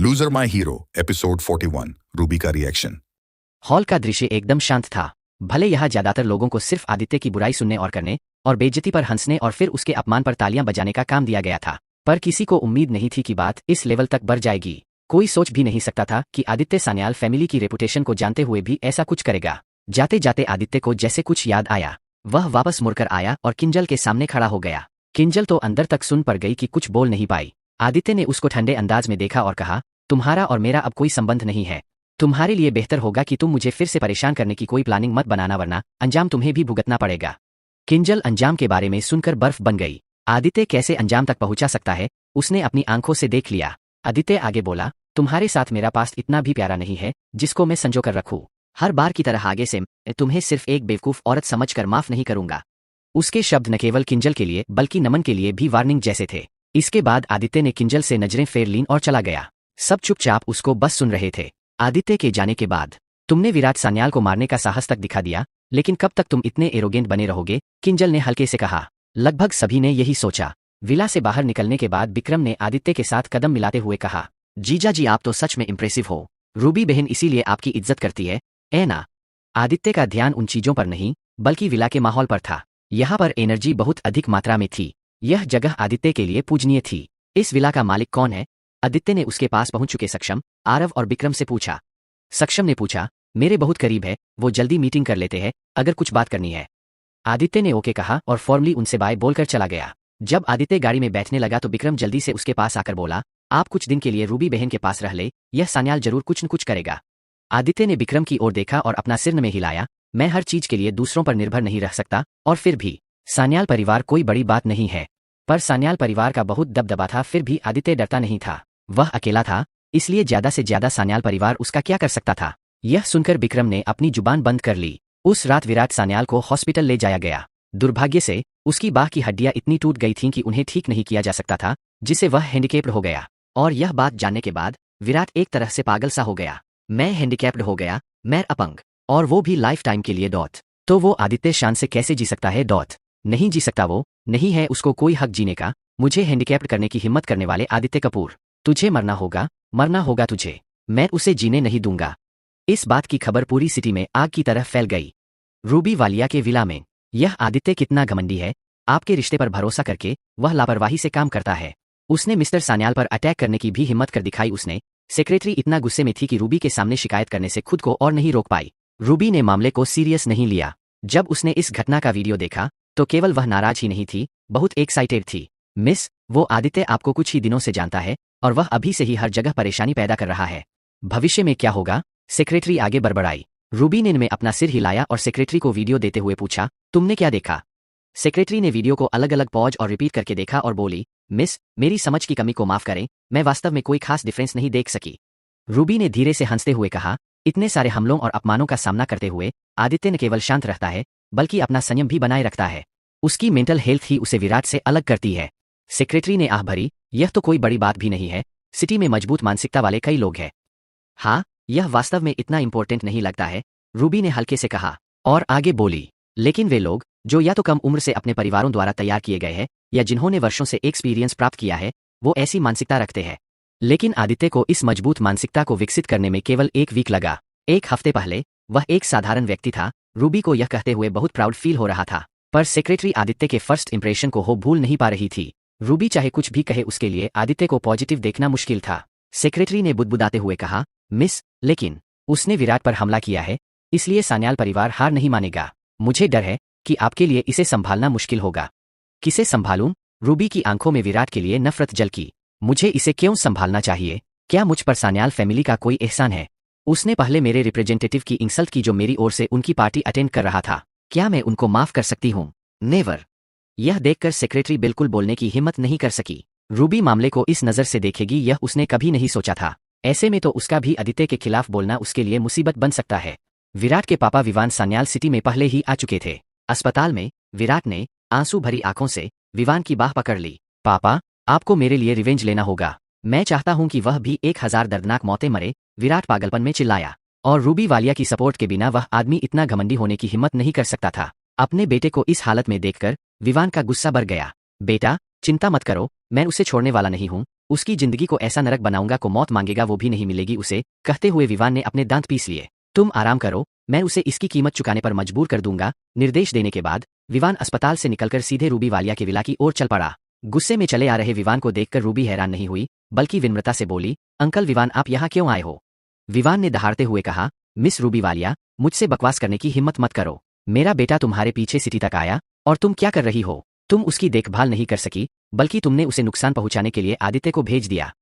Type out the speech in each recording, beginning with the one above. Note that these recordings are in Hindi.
लूजर माई हीरो एपिसोड 41 रूबी का रिएक्शन। हॉल का दृश्य एकदम शांत था। भले यहाँ ज्यादातर लोगों को सिर्फ आदित्य की बुराई सुनने और करने और बेइज्जती पर हंसने और फिर उसके अपमान पर तालियां बजाने का काम दिया गया था, पर किसी को उम्मीद नहीं थी कि बात इस लेवल तक बढ़ जाएगी। कोई सोच भी नहीं सकता था कि आदित्य सान्याल फैमिली की रेपुटेशन को जानते हुए भी ऐसा कुछ करेगा। जाते जाते आदित्य को जैसे कुछ याद आया। वह वापस मुड़कर आया और किंजल के सामने खड़ा हो गया। किंजल तो अंदर तक सुन पड़ गई कि कुछ बोल नहीं पाई। आदित्य ने उसको ठंडे अंदाज में देखा और कहा, तुम्हारा और मेरा अब कोई संबंध नहीं है। तुम्हारे लिए बेहतर होगा कि तुम मुझे फिर से परेशान करने की कोई प्लानिंग मत बनाना, वरना अंजाम तुम्हें भी भुगतना पड़ेगा। किंजल अंजाम के बारे में सुनकर बर्फ बन गई। आदित्य कैसे अंजाम तक पहुंचा सकता है, उसने अपनी आंखों से देख लिया। आदित्य आगे बोला, तुम्हारे साथ मेरा पास्ट इतना भी प्यारा नहीं है जिसको मैं संजो कर रखूं। हर बार की तरह आगे से मैं तुम्हें सिर्फ एक बेवकूफ औरत समझकर माफ नहीं करूंगा। उसके शब्द न केवल किंजल के लिए बल्कि नमन के लिए भी वार्निंग जैसे थे। इसके बाद आदित्य ने किंजल से नजरें फेर लीं और चला गया। सब चुपचाप उसको बस सुन रहे थे। आदित्य के जाने के बाद तुमने विराट सान्याल को मारने का साहस तक दिखा दिया, लेकिन कब तक तुम इतने एरोगेंट बने रहोगे? किंजल ने हल्के से कहा। लगभग सभी ने यही सोचा। विला से बाहर निकलने के बाद विक्रम ने आदित्य के साथ कदम मिलाते हुए कहा, जीजा जी आप तो सच में इंप्रेसिव हो। रूबी बहन इसीलिए आपकी इज्जत करती है, ए ना? आदित्य का ध्यान उन चीजों पर नहीं बल्कि विला के माहौल पर था। यहाँ पर एनर्जी बहुत अधिक मात्रा में थी। यह जगह आदित्य के लिए पूजनीय थी। इस विला का मालिक कौन है? आदित्य ने उसके पास पहुंच चुके सक्षम, आरव और विक्रम से पूछा। सक्षम ने पूछा, मेरे बहुत करीब है, वो जल्दी मीटिंग कर लेते हैं अगर कुछ बात करनी है। आदित्य ने ओके कहा और फॉर्मली उनसे बाय बोलकर चला गया। जब आदित्य गाड़ी में बैठने लगा तो विक्रम जल्दी से उसके पास आकर बोला, आप कुछ दिन के लिए रूबी बहन के पास रह ले, यह सान्याल जरूर कुछ न कुछ करेगा। आदित्य ने विक्रम की ओर देखा और अपना सिर में हिलाया। मैं हर चीज के लिए दूसरों पर निर्भर नहीं रह सकता, और फिर भी सान्याल परिवार कोई बड़ी बात नहीं है। पर सान्याल परिवार का बहुत दबदबा था, फिर भी आदित्य डरता नहीं था। वह अकेला था, इसलिए ज्यादा से ज्यादा सान्याल परिवार उसका क्या कर सकता था? यह सुनकर विक्रम ने अपनी जुबान बंद कर ली। उस रात विराट सान्याल को हॉस्पिटल ले जाया गया। दुर्भाग्य से उसकी बाह की हड्डियां इतनी टूट गई थीं कि उन्हें ठीक नहीं किया जा सकता था, जिससे वह हैंडिकेप्ड हो गया। और यह बात जानने के बाद विराट एक तरह से पागल सा हो गया। मैं हैंडिकैप्ड हो गया, मैं अपंग, और वो भी लाइफ टाइम के लिए डॉट। तो वो आदित्य शान से कैसे जी सकता है? डॉट नहीं जी सकता, वो नहीं है उसको कोई हक जीने का। मुझे हैंडिकैप्ड करने की हिम्मत करने वाले आदित्य कपूर, तुझे मरना होगा तुझे। मैं उसे जीने नहीं दूंगा। इस बात की खबर पूरी सिटी में आग की तरह फैल गई। रूबी वालिया के विला में। यह आदित्य कितना घमंडी है। आपके रिश्ते पर भरोसा करके वह लापरवाही से काम करता है। उसने मिस्टर सान्याल पर अटैक करने की भी हिम्मत कर दिखाई। उसने सेक्रेटरी इतना गुस्से में थी कि रूबी के सामने शिकायत करने से खुद को और नहीं रोक पाई। रूबी ने मामले को सीरियस नहीं लिया। जब उसने इस घटना का वीडियो देखा तो केवल वह नाराज ही नहीं थी, बहुत एक्साइटेड थी। मिस, वो आदित्य आपको कुछ ही दिनों से जानता है और वह अभी से ही हर जगह परेशानी पैदा कर रहा है। भविष्य में क्या होगा? सेक्रेटरी आगे बड़बड़ाई। रूबी ने में अपना सिर हिलाया और सेक्रेटरी को वीडियो देते हुए पूछा, तुमने क्या देखा? सेक्रेटरी ने वीडियो को अलग अलग पॉज और रिपीट करके देखा और बोली, मिस, मेरी समझ की कमी को माफ करें, मैं वास्तव में कोई खास डिफरेंस नहीं देख सकी। रूबी ने धीरे से हंसते हुए कहा, इतने सारे हमलों और अपमानों का सामना करते हुए आदित्य न केवल शांत रहता है बल्कि अपना संयम भी बनाए रखता है। उसकी मेंटल हेल्थ ही उसे विराट से अलग करती है। सेक्रेटरी ने आह भरी, यह तो कोई बड़ी बात भी नहीं है, सिटी में मजबूत मानसिकता वाले कई लोग हैं। हाँ, यह वास्तव में इतना इंपॉर्टेंट नहीं लगता है, रूबी ने हल्के से कहा और आगे बोली, लेकिन वे लोग जो या तो कम उम्र से अपने परिवारों द्वारा तैयार किए गए हैं या जिन्होंने वर्षों से एक्सपीरियंस प्राप्त किया है, वो ऐसी मानसिकता रखते हैं। लेकिन आदित्य को इस मजबूत मानसिकता को विकसित करने में केवल 1 वीक लगा। 1 हफ्ते पहले वह एक साधारण व्यक्ति था। रूबी को यह कहते हुए बहुत प्राउड फील हो रहा था, पर सेक्रेटरी आदित्य के फर्स्ट इंप्रेशन को हो भूल नहीं पा रही थी। रूबी चाहे कुछ भी कहे, उसके लिए आदित्य को पॉजिटिव देखना मुश्किल था। सेक्रेटरी ने बुदबुदाते हुए कहा, मिस, लेकिन उसने विराट पर हमला किया है, इसलिए सान्याल परिवार हार नहीं मानेगा। मुझे डर है कि आपके लिए इसे संभालना मुश्किल होगा। किसे संभालूं? रूबी की आंखों में विराट के लिए नफरत झलकी। मुझे इसे क्यों संभालना चाहिए? क्या मुझ पर सान्याल फैमिली का कोई एहसान है? उसने पहले मेरे रिप्रेजेंटेटिव की इंसल्ट की जो मेरी ओर से उनकी पार्टी अटेंड कर रहा था। क्या मैं उनको माफ कर सकती हूँ? नेवर। यह देखकर सेक्रेटरी बिल्कुल बोलने की हिम्मत नहीं कर सकी। रूबी मामले को इस नजर से देखेगी, यह उसने कभी नहीं सोचा था। ऐसे में तो उसका भी आदित्य के खिलाफ बोलना उसके लिए मुसीबत बन सकता है। विराट के पापा विवान सान्याल सिटी में पहले ही आ चुके थे। अस्पताल में विराट ने आंसू भरी आंखों से विवान की बाह पकड़ ली। पापा, आपको मेरे लिए रिवेंज लेना होगा। मैं चाहता हूं कि वह भी 1000 दर्दनाक मौतें मरे। विराट पागलपन में चिल्लाया। और रूबी वालिया की सपोर्ट के बिना वह आदमी इतना घमंडी होने की हिम्मत नहीं कर सकता था। अपने बेटे को इस हालत में देखकर विवान का गुस्सा बढ़ गया। बेटा, चिंता मत करो, मैं उसे छोड़ने वाला नहीं हूं। उसकी जिंदगी को ऐसा नरक बनाऊंगा को मौत मांगेगा वो भी नहीं मिलेगी उसे। कहते हुए विवान ने अपने दांत पीस लिए। तुम आराम करो, मैं उसे इसकी कीमत चुकाने पर मजबूर कर दूंगा। निर्देश देने के बाद विवान अस्पताल से निकलकर सीधे रूबी वालिया के विला की ओर चल पड़ा। गुस्से में चले आ रहे विवान को देखकर रूबी हैरान नहीं हुई, बल्कि विनम्रता से बोली, अंकल विवान आप यहाँ क्यों आए हो? विवान ने दहाड़ते हुए कहा, मिस रूबी वालिया, मुझसे बकवास करने की हिम्मत मत करो। मेरा बेटा तुम्हारे पीछे सिटी तक आया और तुम क्या कर रही हो? तुम उसकी देखभाल नहीं कर सकी, बल्कि तुमने उसे नुकसान पहुंचाने के लिए आदित्य को भेज दिया।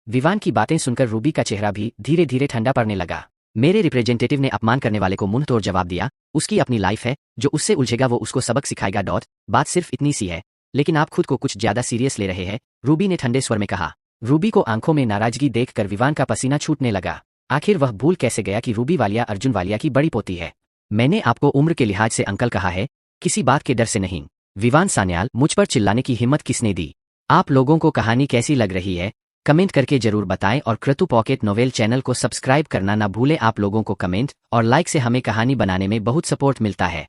विवान की बातें सुनकर रूबी का चेहरा भी धीरे धीरे ठंडा पड़ने लगा। मेरे रिप्रेजेंटेटिव ने अपमान करने वाले को मुंह तोड़ जवाब दिया, उसकी अपनी लाइफ है, जो उससे उलझेगा वो उसको सबक सिखाएगा। बात सिर्फ इतनी सी है, लेकिन आप खुद को कुछ ज्यादा सीरियस ले रहे हैं, रूबी ने ठंडे स्वर में कहा। रूबी को आंखों में नाराजगी देखकर विवान का पसीना छूटने लगा। आखिर वह भूल कैसे गया कि रूबी वालिया अर्जुन वालिया की बड़ी पोती है। मैंने आपको उम्र के लिहाज से अंकल कहा है, किसी बात के डर से नहीं। विवान सान्याल, मुझ पर चिल्लाने की हिम्मत किसने दी? आप लोगों को कहानी कैसी लग रही है कमेंट करके जरूर बताएं और क्रतु पॉकेट नोवेल चैनल को सब्सक्राइब करना ना भूलें। आप लोगों को कमेंट और लाइक से हमें कहानी बनाने में बहुत सपोर्ट मिलता है।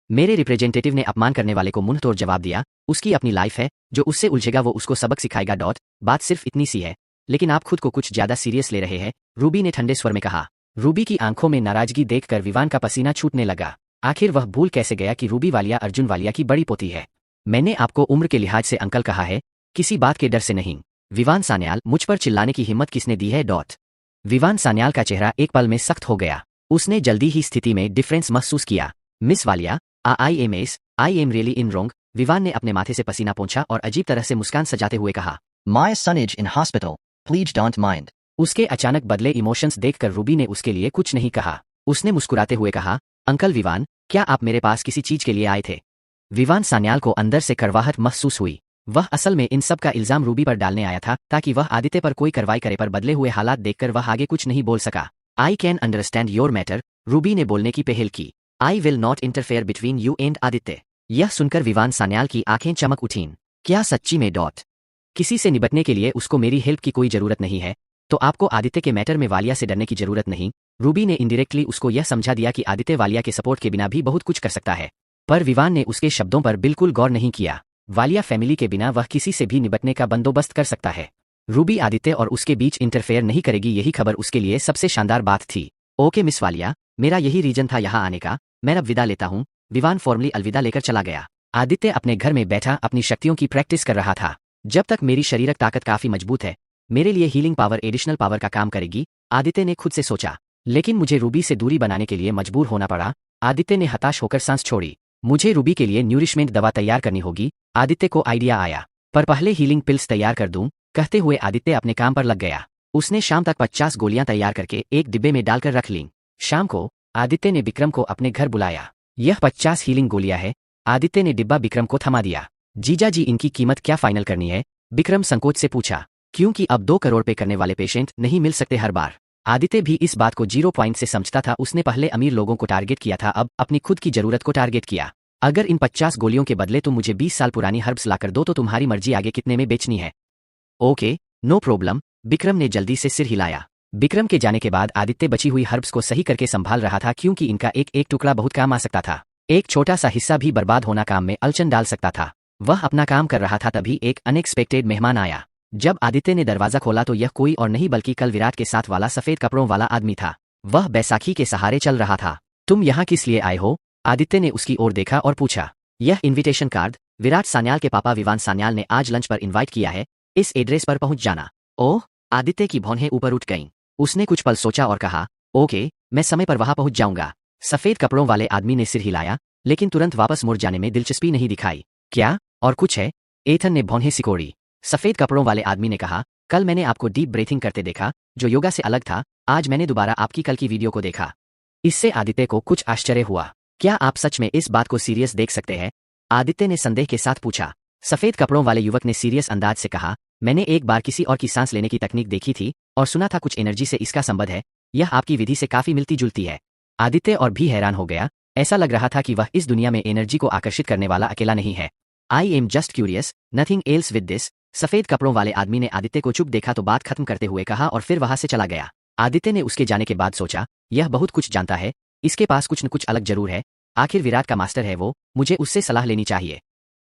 मेरे रिप्रेजेंटेटिव ने अपमान करने वाले को मुंह तोड़ जवाब दिया, उसकी अपनी लाइफ है, जो उससे उलझेगा वो उसको सबक सिखाएगा। बात सिर्फ इतनी सी है, लेकिन आप खुद को कुछ ज्यादा सीरियस ले रहे हैं, रूबी ने ठंडे स्वर में कहा। रूबी की आंखों में नाराजगी देखकर विवान का पसीना छूटने लगा। आखिर वह भूल कैसे गया कि रूबी वालिया अर्जुन वालिया की बड़ी पोती है। मैंने आपको उम्र के लिहाज से अंकल कहा है, किसी बात के डर से नहीं। विवान सान्याल, मुझ पर चिल्लाने की हिम्मत किसने दी है? विवान सान्याल का चेहरा एक पल में सख्त हो गया। उसने जल्दी ही स्थिति में डिफरेंस महसूस किया। Miss Walia, I am really in wrong. Vivaan ने अपने माथे से पसीना पोंछा और अजीब तरह से मुस्कान सजाते हुए कहा, my son is in hospital, please don't mind. उसके अचानक बदले इमोशंस देखकर रूबी ने उसके लिए कुछ नहीं कहा। उसने मुस्कुराते हुए कहा, अंकल विवान, क्या आप मेरे पास किसी चीज के लिए आए थे? विवान सान्याल को अंदर से कड़वाहट महसूस हुई। वह असल में इन सब का इल्जाम रूबी पर डालने आया था, ताकि वह आदित्य पर कोई कार्रवाई करे, पर बदले हुए हालात देखकर वह आगे कुछ नहीं बोल सका। I can understand your matter, Ruby ने बोलने की पहल की। I will not interfere between you and Aditya. यह सुनकर विवान सान्याल की आंखें चमक उठीं। क्या सच्ची में? किसी से निपटने के लिए उसको मेरी हेल्प की कोई जरूरत नहीं है, तो आपको आदित्य के मैटर में वालिया से डरने की जरूरत नहीं। रूबी ने इनडायरेक्टली उसको यह समझा दिया कि आदित्य वालिया के सपोर्ट के बिना भी बहुत कुछ कर सकता है, पर विवान ने उसके शब्दों पर बिल्कुल गौर नहीं किया। वालिया फैमिली के बिना वह किसी से भी निपटने का बंदोबस्त कर सकता है। रूबी आदित्य और उसके बीच इंटरफेयर नहीं करेगी, यही खबर उसके लिए सबसे शानदार बात थी। ओके मिस वालिया, मेरा यही रीजन था यहाँ आने का, मैं अब विदा लेता हूँ। विवान फॉर्मली अलविदा लेकर चला गया। आदित्य अपने घर में बैठा अपनी शक्तियों की प्रैक्टिस कर रहा था। जब तक मेरी शारीरिक ताकत काफी मजबूत है, मेरे लिए हीलिंग पावर एडिशनल पावर का काम करेगी, आदित्य ने खुद से सोचा। लेकिन मुझे रूबी से दूरी बनाने के लिए मजबूर होना पड़ा। आदित्य ने हताश होकर सांस छोड़ी। मुझे रूबी के लिए न्यूरिशमेंट दवा तैयार करनी होगी। आदित्य को आइडिया आया, पर पहले हीलिंग पिल्स तैयार कर दूं। कहते हुए आदित्य अपने काम पर लग गया। उसने शाम तक 50 गोलियां तैयार करके एक डिब्बे में डालकर रख लीं। शाम को आदित्य ने विक्रम को अपने घर बुलाया। यह 50 हीलिंग गोलियां है। आदित्य ने डिब्बा विक्रम को थमा दिया। जीजा जी, इनकी कीमत क्या फाइनल करनी है? विक्रम संकोच से पूछा, क्योंकि अब 2 करोड़ पे करने वाले पेशेंट नहीं मिल सकते हर बार। आदित्य भी इस बात को 0 पॉइंट से समझता था। उसने पहले अमीर लोगों को टारगेट किया था, अब अपनी खुद की जरूरत को टारगेट किया। अगर इन 50 गोलियों के बदले तुम मुझे 20 साल पुरानी हर्ब्स लाकर दो तो तुम्हारी मर्जी, आगे कितने में बेचनी है? Okay, no problem. विक्रम ने जल्दी से सिर हिलाया। विक्रम के जाने के बाद आदित्य बची हुई हर्ब्स को सही करके संभाल रहा था, क्योंकि इनका एक एक टुकड़ा बहुत काम आ सकता था। एक छोटा सा हिस्सा भी बर्बाद होना काम में अड़चन डाल सकता था। वह अपना काम कर रहा था, तभी एक अनएक्सपेक्टेड मेहमान आया। जब आदित्य ने दरवाजा खोला तो यह कोई और नहीं बल्कि कल विराट के साथ वाला सफेद कपड़ों वाला आदमी था। वह बैसाखी के सहारे चल रहा था। तुम यहाँ किस लिए आए हो? आदित्य ने उसकी ओर देखा और पूछा। यह इनविटेशन कार्ड विराट सान्याल के पापा विवान सान्याल ने आज लंच पर इनवाइट किया है, इस एड्रेस पर पहुंच जाना। ओह, आदित्य की भौहें ऊपर उठ गईं। उसने कुछ पल सोचा और कहा, ओके, मैं समय पर वहां पहुंच जाऊंगा। सफेद कपड़ों वाले आदमी ने सिर हिलाया, लेकिन तुरंत वापस मुड़ जाने में दिलचस्पी नहीं दिखाई। क्या और कुछ है? एथन ने भौहें सिकोड़ी। सफेद कपड़ों वाले आदमी ने कहा, कल मैंने आपको डीप ब्रीथिंग करते देखा, जो योगा से अलग था। आज मैंने दोबारा आपकी कल की वीडियो को देखा। इससे आदित्य को कुछ आश्चर्य हुआ। क्या आप सच में इस बात को सीरियस देख सकते हैं? आदित्य ने संदेह के साथ पूछा। सफेद कपड़ों वाले युवक ने सीरियस अंदाज से कहा, मैंने एक बार किसी और की सांस लेने की तकनीक देखी थी और सुना था कुछ एनर्जी से इसका संबंध है। यह आपकी विधि से काफी मिलती जुलती है। आदित्य और भी हैरान हो गया। ऐसा लग रहा था कि वह इस दुनिया में एनर्जी को आकर्षित करने वाला अकेला नहीं है। I am just curious, nothing else with this. सफेद कपड़ों वाले आदमी ने आदित्य को चुप देखा तो बात खत्म करते हुए कहा और फिर वहां से चला गया। आदित्य ने उसके जाने के बाद सोचा, यह बहुत कुछ जानता है, इसके पास कुछ न कुछ अलग जरूर है। आखिर विराट का मास्टर है वो, मुझे उससे सलाह लेनी चाहिए।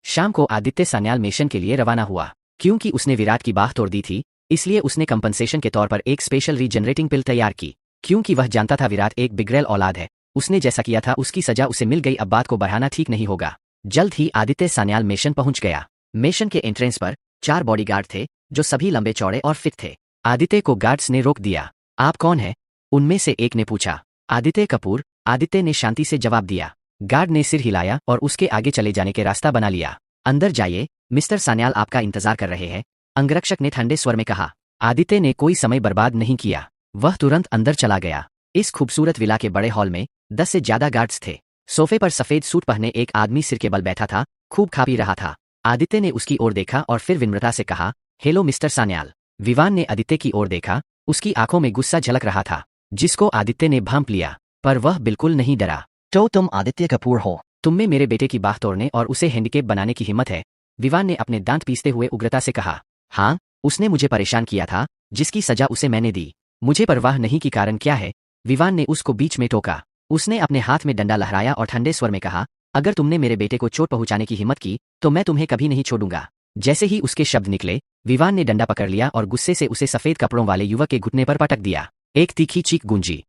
शाम को आदित्य सान्याल मिशन के लिए रवाना हुआ। क्योंकि उसने विराट की बाह तोड़ दी थी, इसलिए उसने कंपनसेशन के तौर पर एक स्पेशल रीजनरेटिंग पिल तैयार की। क्योंकि वह जानता था विराट एक बिगड़ैल औलाद है, उसने जैसा किया था उसकी सजा उसे मिल गई। अब बात को बढ़ाना ठीक नहीं होगा। जल्द ही आदित्य सान्याल मिशन पहुंच गया। मिशन के एंट्रेंस पर 4 बॉडीगार्ड थे जो सभी लंबे चौड़े और फिट थे। आदित्य को गार्ड्स ने रोक दिया। आप कौन है? उनमें से एक ने पूछा। आदित्य कपूर, आदित्य ने शांति से जवाब दिया। गार्ड ने सिर हिलाया और उसके आगे चले जाने के रास्ता बना लिया। अंदर जाइए, मिस्टर सान्याल आपका इंतजार कर रहे हैं, अंगरक्षक ने ठंडे स्वर में कहा। आदित्य ने कोई समय बर्बाद नहीं किया, वह तुरंत अंदर चला गया। इस खूबसूरत विला के बड़े हॉल में 10 से ज्यादा गार्ड्स थे। सोफे पर सफेद सूट पहने एक आदमी सिर के बल बैठा था, खूब खा पी रहा था। आदित्य ने उसकी ओर देखा और फिर विनम्रता से कहा, हेलो मिस्टर सान्याल। विवान ने आदित्य की ओर देखा, उसकी आंखों में गुस्सा झलक रहा था, जिसको आदित्य ने भांप लिया, पर वह बिल्कुल नहीं डरा। तो तुम आदित्य कपूर हो? तुम में मेरे बेटे की बाह तोड़ने और उसे हैंडीकेप बनाने की हिम्मत है? विवान ने अपने दांत पीसते हुए उग्रता से कहा। हाँ, उसने मुझे परेशान किया था, जिसकी सजा उसे मैंने दी। मुझे परवाह नहीं कि कारण क्या है, विवान ने उसको बीच में टोका। उसने अपने हाथ में डंडा लहराया और ठंडे स्वर में कहा, अगर तुमने मेरे बेटे को चोट पहुंचाने की हिम्मत की तो मैं तुम्हें कभी नहीं छोड़ूंगा। जैसे ही उसके शब्द निकले, विवान ने डंडा पकड़ लिया और गुस्से से उसे सफेद कपड़ों वाले युवक के घुटने पर पटक दिया। एक तीखी चीख गूंजी।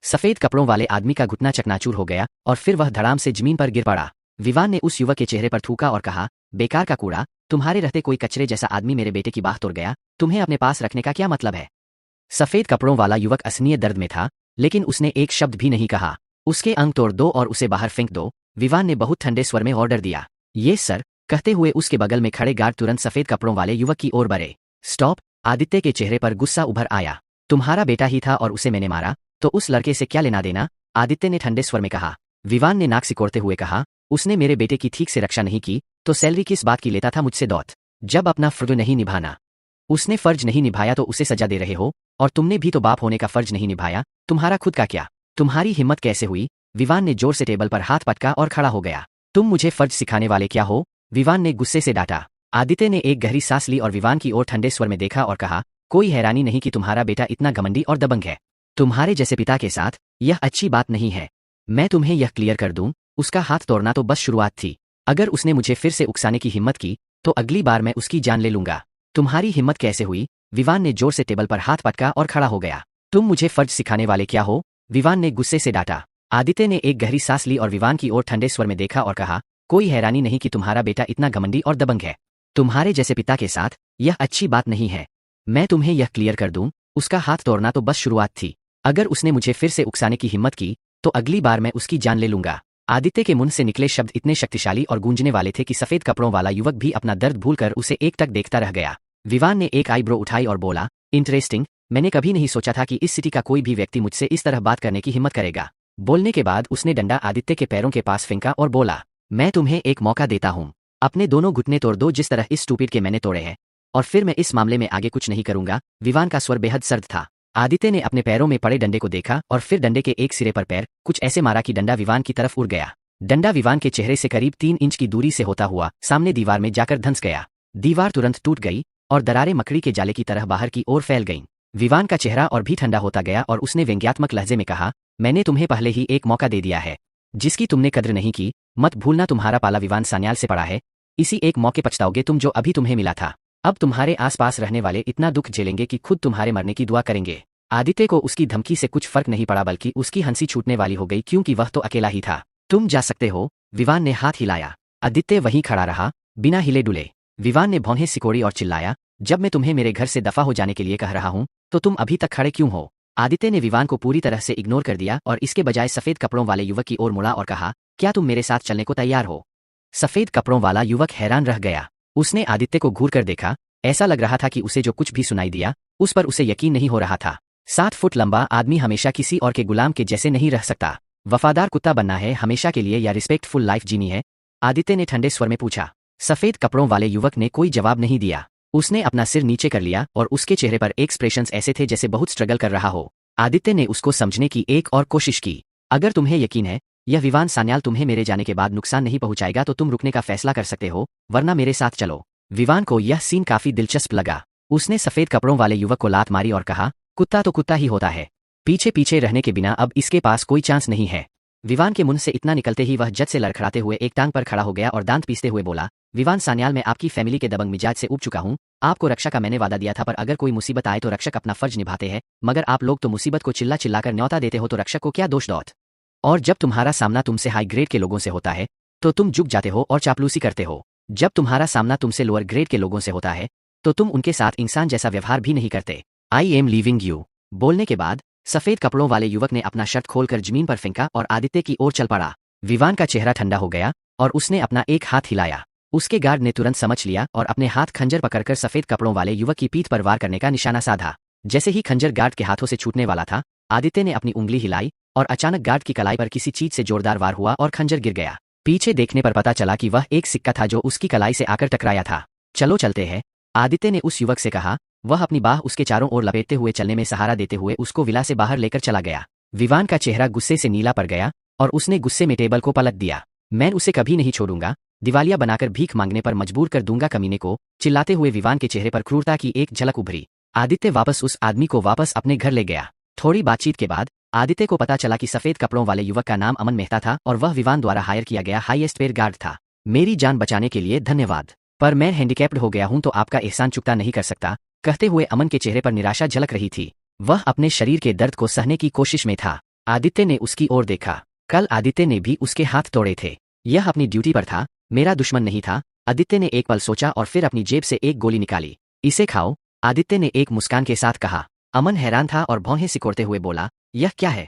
सफेद कपड़ों वाले आदमी का घुटना चकनाचूर हो गया और फिर वह धड़ाम से जमीन पर गिर पड़ा। विवान ने उस युवक के चेहरे पर थूका और कहा, बेकार का कूड़ा, तुम्हारे रहते कोई कचरे जैसा आदमी मेरे बेटे की बाह तोड़ गया, तुम्हें अपने पास रखने का क्या मतलब है? सफेद कपड़ों वाला युवक असनीय दर्द में था, लेकिन उसने एक शब्द भी नहीं कहा। उसके अंग तोड़ दो और उसे बाहर फेंक दो, विवान ने बहुत ठंडे स्वर में ऑर्डर दिया। ये सर, कहते हुए उसके बगल में खड़े गार्ड तुरंत सफेद कपड़ों वाले युवक की ओर बढ़े। स्टॉप! आदित्य के चेहरे पर गुस्सा उभर आया। तुम्हारा बेटा ही था और उसे मैंने मारा, तो उस लड़के से क्या लेना देना? आदित्य ने ठंडे स्वर में कहा। विवान ने नाक सिकोड़ते हुए कहा, उसने मेरे बेटे की ठीक से रक्षा नहीं की तो सैलरी किस बात की लेता था मुझसे? दौत जब अपना फर्ज नहीं निभाना, उसने फर्ज नहीं निभाया तो उसे सजा दे रहे हो, और तुमने भी तो बाप होने का फर्ज नहीं निभाया, तुम्हारा खुद का क्या? तुम्हारी हिम्मत कैसे हुई? विवान ने जोर से टेबल पर हाथ पटका और खड़ा हो गया। तुम मुझे फर्ज सिखाने वाले क्या हो? विवान ने गुस्से से डांटा। आदित्य ने एक गहरी सांस ली और विवान की ओर ठंडे स्वर में देखा और कहा, कोई हैरानी नहीं कि तुम्हारा बेटा इतना घमंडी और दबंग है। तुम्हारे जैसे पिता के साथ यह अच्छी बात नहीं है। मैं तुम्हें यह क्लियर कर दूं, उसका हाथ तोड़ना तो बस शुरुआत थी। अगर उसने मुझे फिर से उकसाने की हिम्मत की तो अगली बार मैं उसकी जान ले लूंगा। तुम्हारी हिम्मत कैसे हुई? विवान ने जोर से टेबल पर हाथ पटका और खड़ा हो गया। तुम मुझे फर्ज सिखाने वाले क्या हो? विवान ने गुस्से से डांटा। आदित्य ने एक गहरी सांस ली और विवान की ओर ठंडे स्वर में देखा और कहा, कोई हैरानी नहीं कि तुम्हारा बेटा इतना घमंडी और दबंग है। तुम्हारे जैसे पिता के साथ यह अच्छी बात नहीं है। मैं तुम्हें यह क्लियर कर दूं, उसका हाथ तोड़ना तो बस शुरुआत थी। अगर उसने मुझे फिर से उकसाने की हिम्मत की तो अगली बार मैं उसकी जान ले लूंगा। आदित्य के मुंह से निकले शब्द इतने शक्तिशाली और गूंजने वाले थे कि सफेद कपड़ों वाला युवक भी अपना दर्द भूलकर उसे एकटक देखता रह गया। विवान ने एक आईब्रो उठाई और बोला, इंटरेस्टिंग, मैंने कभी नहीं सोचा था कि इस सिटी का कोई भी व्यक्ति मुझसे इस तरह बात करने की हिम्मत करेगा। बोलने के बाद उसने डंडा आदित्य के पैरों के पास फेंका और बोला, मैं तुम्हें एक मौका देता हूँ, अपने दोनों घुटने तोड़ दो जिस तरह इस स्टूपिड के मैंने तोड़े हैं, और फिर मैं इस मामले में आगे कुछ नहीं करूंगा। विवान का स्वर बेहद सर्द था। आदित्य ने अपने पैरों में पड़े डंडे को देखा और फिर डंडे के एक सिरे पर पैर कुछ ऐसे मारा कि डंडा विवान की तरफ उड़ गया। डंडा विवान के चेहरे से करीब 3 इंच की दूरी से होता हुआ सामने दीवार में जाकर धंस गया। दीवार तुरंत टूट गई और दरारें मकड़ी के जाले की तरह बाहर की ओर फैल गईं। विवान का चेहरा और भी ठंडा होता गया और उसने व्यंग्यात्मक लहजे में कहा, मैंने तुम्हें पहले ही एक मौका दे दिया है, जिसकी तुमने कद्र नहीं की। मत भूलना तुम्हारा पाला विवान सान्याल से पड़ा है। इसी एक मौके पछताओगे तुम जो अभी तुम्हें मिला था। अब तुम्हारे आसपास रहने वाले इतना दुख झेलेंगे कि खुद तुम्हारे मरने की दुआ करेंगे। आदित्य को उसकी धमकी से कुछ फर्क नहीं पड़ा, बल्कि उसकी हंसी छूटने वाली हो गई क्योंकि वह तो अकेला ही था। तुम जा सकते हो, विवान ने हाथ हिलाया। आदित्य वहीं खड़ा रहा, बिना हिले डुले। विवान ने भौहें सिकोड़ी और चिल्लाया, जब मैं तुम्हें मेरे घर से दफा हो जाने के लिए कह रहा हूं तो तुम अभी तक खड़े क्यों हो? आदित्य ने विवान को पूरी तरह से इग्नोर कर दिया और इसके बजाय सफेद कपड़ों वाले युवक की ओर मुड़ा और कहा, क्या तुम मेरे साथ चलने को तैयार हो? सफेद कपड़ों वाला युवक हैरान रह गया। उसने आदित्य को घूर कर देखा, ऐसा लग रहा था कि उसे जो कुछ भी सुनाई दिया उस पर उसे यकीन नहीं हो रहा था। 7 फुट लंबा आदमी हमेशा किसी और के गुलाम के जैसे नहीं रह सकता। वफादार कुत्ता बनना है हमेशा के लिए या रिस्पेक्टफुल लाइफ जीनी है? आदित्य ने ठंडे स्वर में पूछा। सफेद कपड़ों वाले युवक ने कोई जवाब नहीं दिया। उसने अपना सिर नीचे कर लिया और उसके चेहरे पर एक्सप्रेशंस ऐसे थे जैसे बहुत स्ट्रगल कर रहा हो। आदित्य ने उसको समझने की एक और कोशिश की। अगर तुम्हें यकीन है यह विवान सान्याल तुम्हें मेरे जाने के बाद नुकसान नहीं पहुंचाएगा तो तुम रुकने का फैसला कर सकते हो, वरना मेरे साथ चलो। विवान को यह सीन काफी दिलचस्प लगा। उसने सफेद कपड़ों वाले युवक को लात मारी और कहा, कुत्ता तो कुत्ता ही होता है, पीछे पीछे रहने के बिना अब इसके पास कोई चांस नहीं है। विवान के मुंह से इतना निकलते ही वह जज से लड़खड़ाते हुए एक टांग पर खड़ा हो गया और दांत पीसते हुए बोला, विवान सान्याल, मैं आपकी फैमिली के दबंग मिजाज से ऊब चुका हूं, आपको रक्षा का मैंने वादा दिया था, पर अगर कोई मुसीबत आए तो रक्षक अपना फर्ज निभाते हैं, मगर आप लोग तो मुसीबत को चिल्ला चिल्लाकर न्योता देते हो, तो रक्षक को क्या दोष दौत। और जब तुम्हारा सामना तुमसे हाई ग्रेड के लोगों से होता है तो तुम झुक जाते हो और चापलूसी करते हो। जब तुम्हारा सामना तुमसे लोअर ग्रेड के लोगों से होता है तो तुम उनके साथ इंसान जैसा व्यवहार भी नहीं करते। I am leaving you. बोलने के बाद सफेद कपड़ों वाले युवक ने अपना शर्ट खोलकर जमीन पर फेंका और आदित्य की ओर चल पड़ा। विवान का चेहरा ठंडा हो गया और उसने अपना एक हाथ हिलाया। उसके गार्ड ने तुरंत समझ लिया और अपने हाथ खंजर पकड़कर सफेद कपड़ों वाले युवक की पीठ पर वार करने का निशाना साधा। जैसे ही खंजर गार्ड के हाथों से छूटने वाला था, आदित्य ने अपनी उंगली हिलाई और अचानक गार्ड की कलाई पर किसी चीज से जोरदार वार हुआ और खंजर गिर गया। पीछे देखने पर पता चला कि वह एक सिक्का था जो उसकी कलाई से आकर टकराया था। चलो चलते हैं, आदित्य ने उस युवक से कहा। वह अपनी बाह उसके चारों ओर लपेटते हुए चलने में सहारा देते हुए उसको विला से बाहर लेकर चला गया। विवान का चेहरा गुस्से से नीला पड़ गया और उसने गुस्से में टेबल को पलट दिया। मैं उसे कभी नहीं छोड़ूंगा, दिवालिया बनाकर भीख मांगने पर मजबूर कर दूंगा कमीने को। चिल्लाते हुए विवान के चेहरे पर क्रूरता की एक झलक उभरी। आदित्य वापस उस आदमी को वापस अपने घर ले गया। थोड़ी बातचीत के बाद आदित्य को पता चला कि सफेद कपड़ों वाले युवक का नाम अमन मेहता था और वह विवान द्वारा हायर किया गया हाईएस्ट पेड गार्ड था। मेरी जान बचाने के लिए धन्यवाद, पर मैं हैंडीकैप्ड हो गया हूं तो आपका एहसान चुकता नहीं कर सकता। कहते हुए अमन के चेहरे पर निराशा झलक रही थी। वह अपने शरीर के दर्द को सहने की कोशिश में था। आदित्य ने उसकी ओर देखा। कल आदित्य ने भी उसके हाथ तोड़े थे। यह अपनी ड्यूटी पर था, मेरा दुश्मन नहीं था। आदित्य ने एक पल सोचा और फिर अपनी जेब से एक गोली निकाली। इसे खाओ, आदित्य ने एक मुस्कान के साथ कहा। अमन हैरान था और भौहें सिकोड़ते हुए बोला, यह क्या है?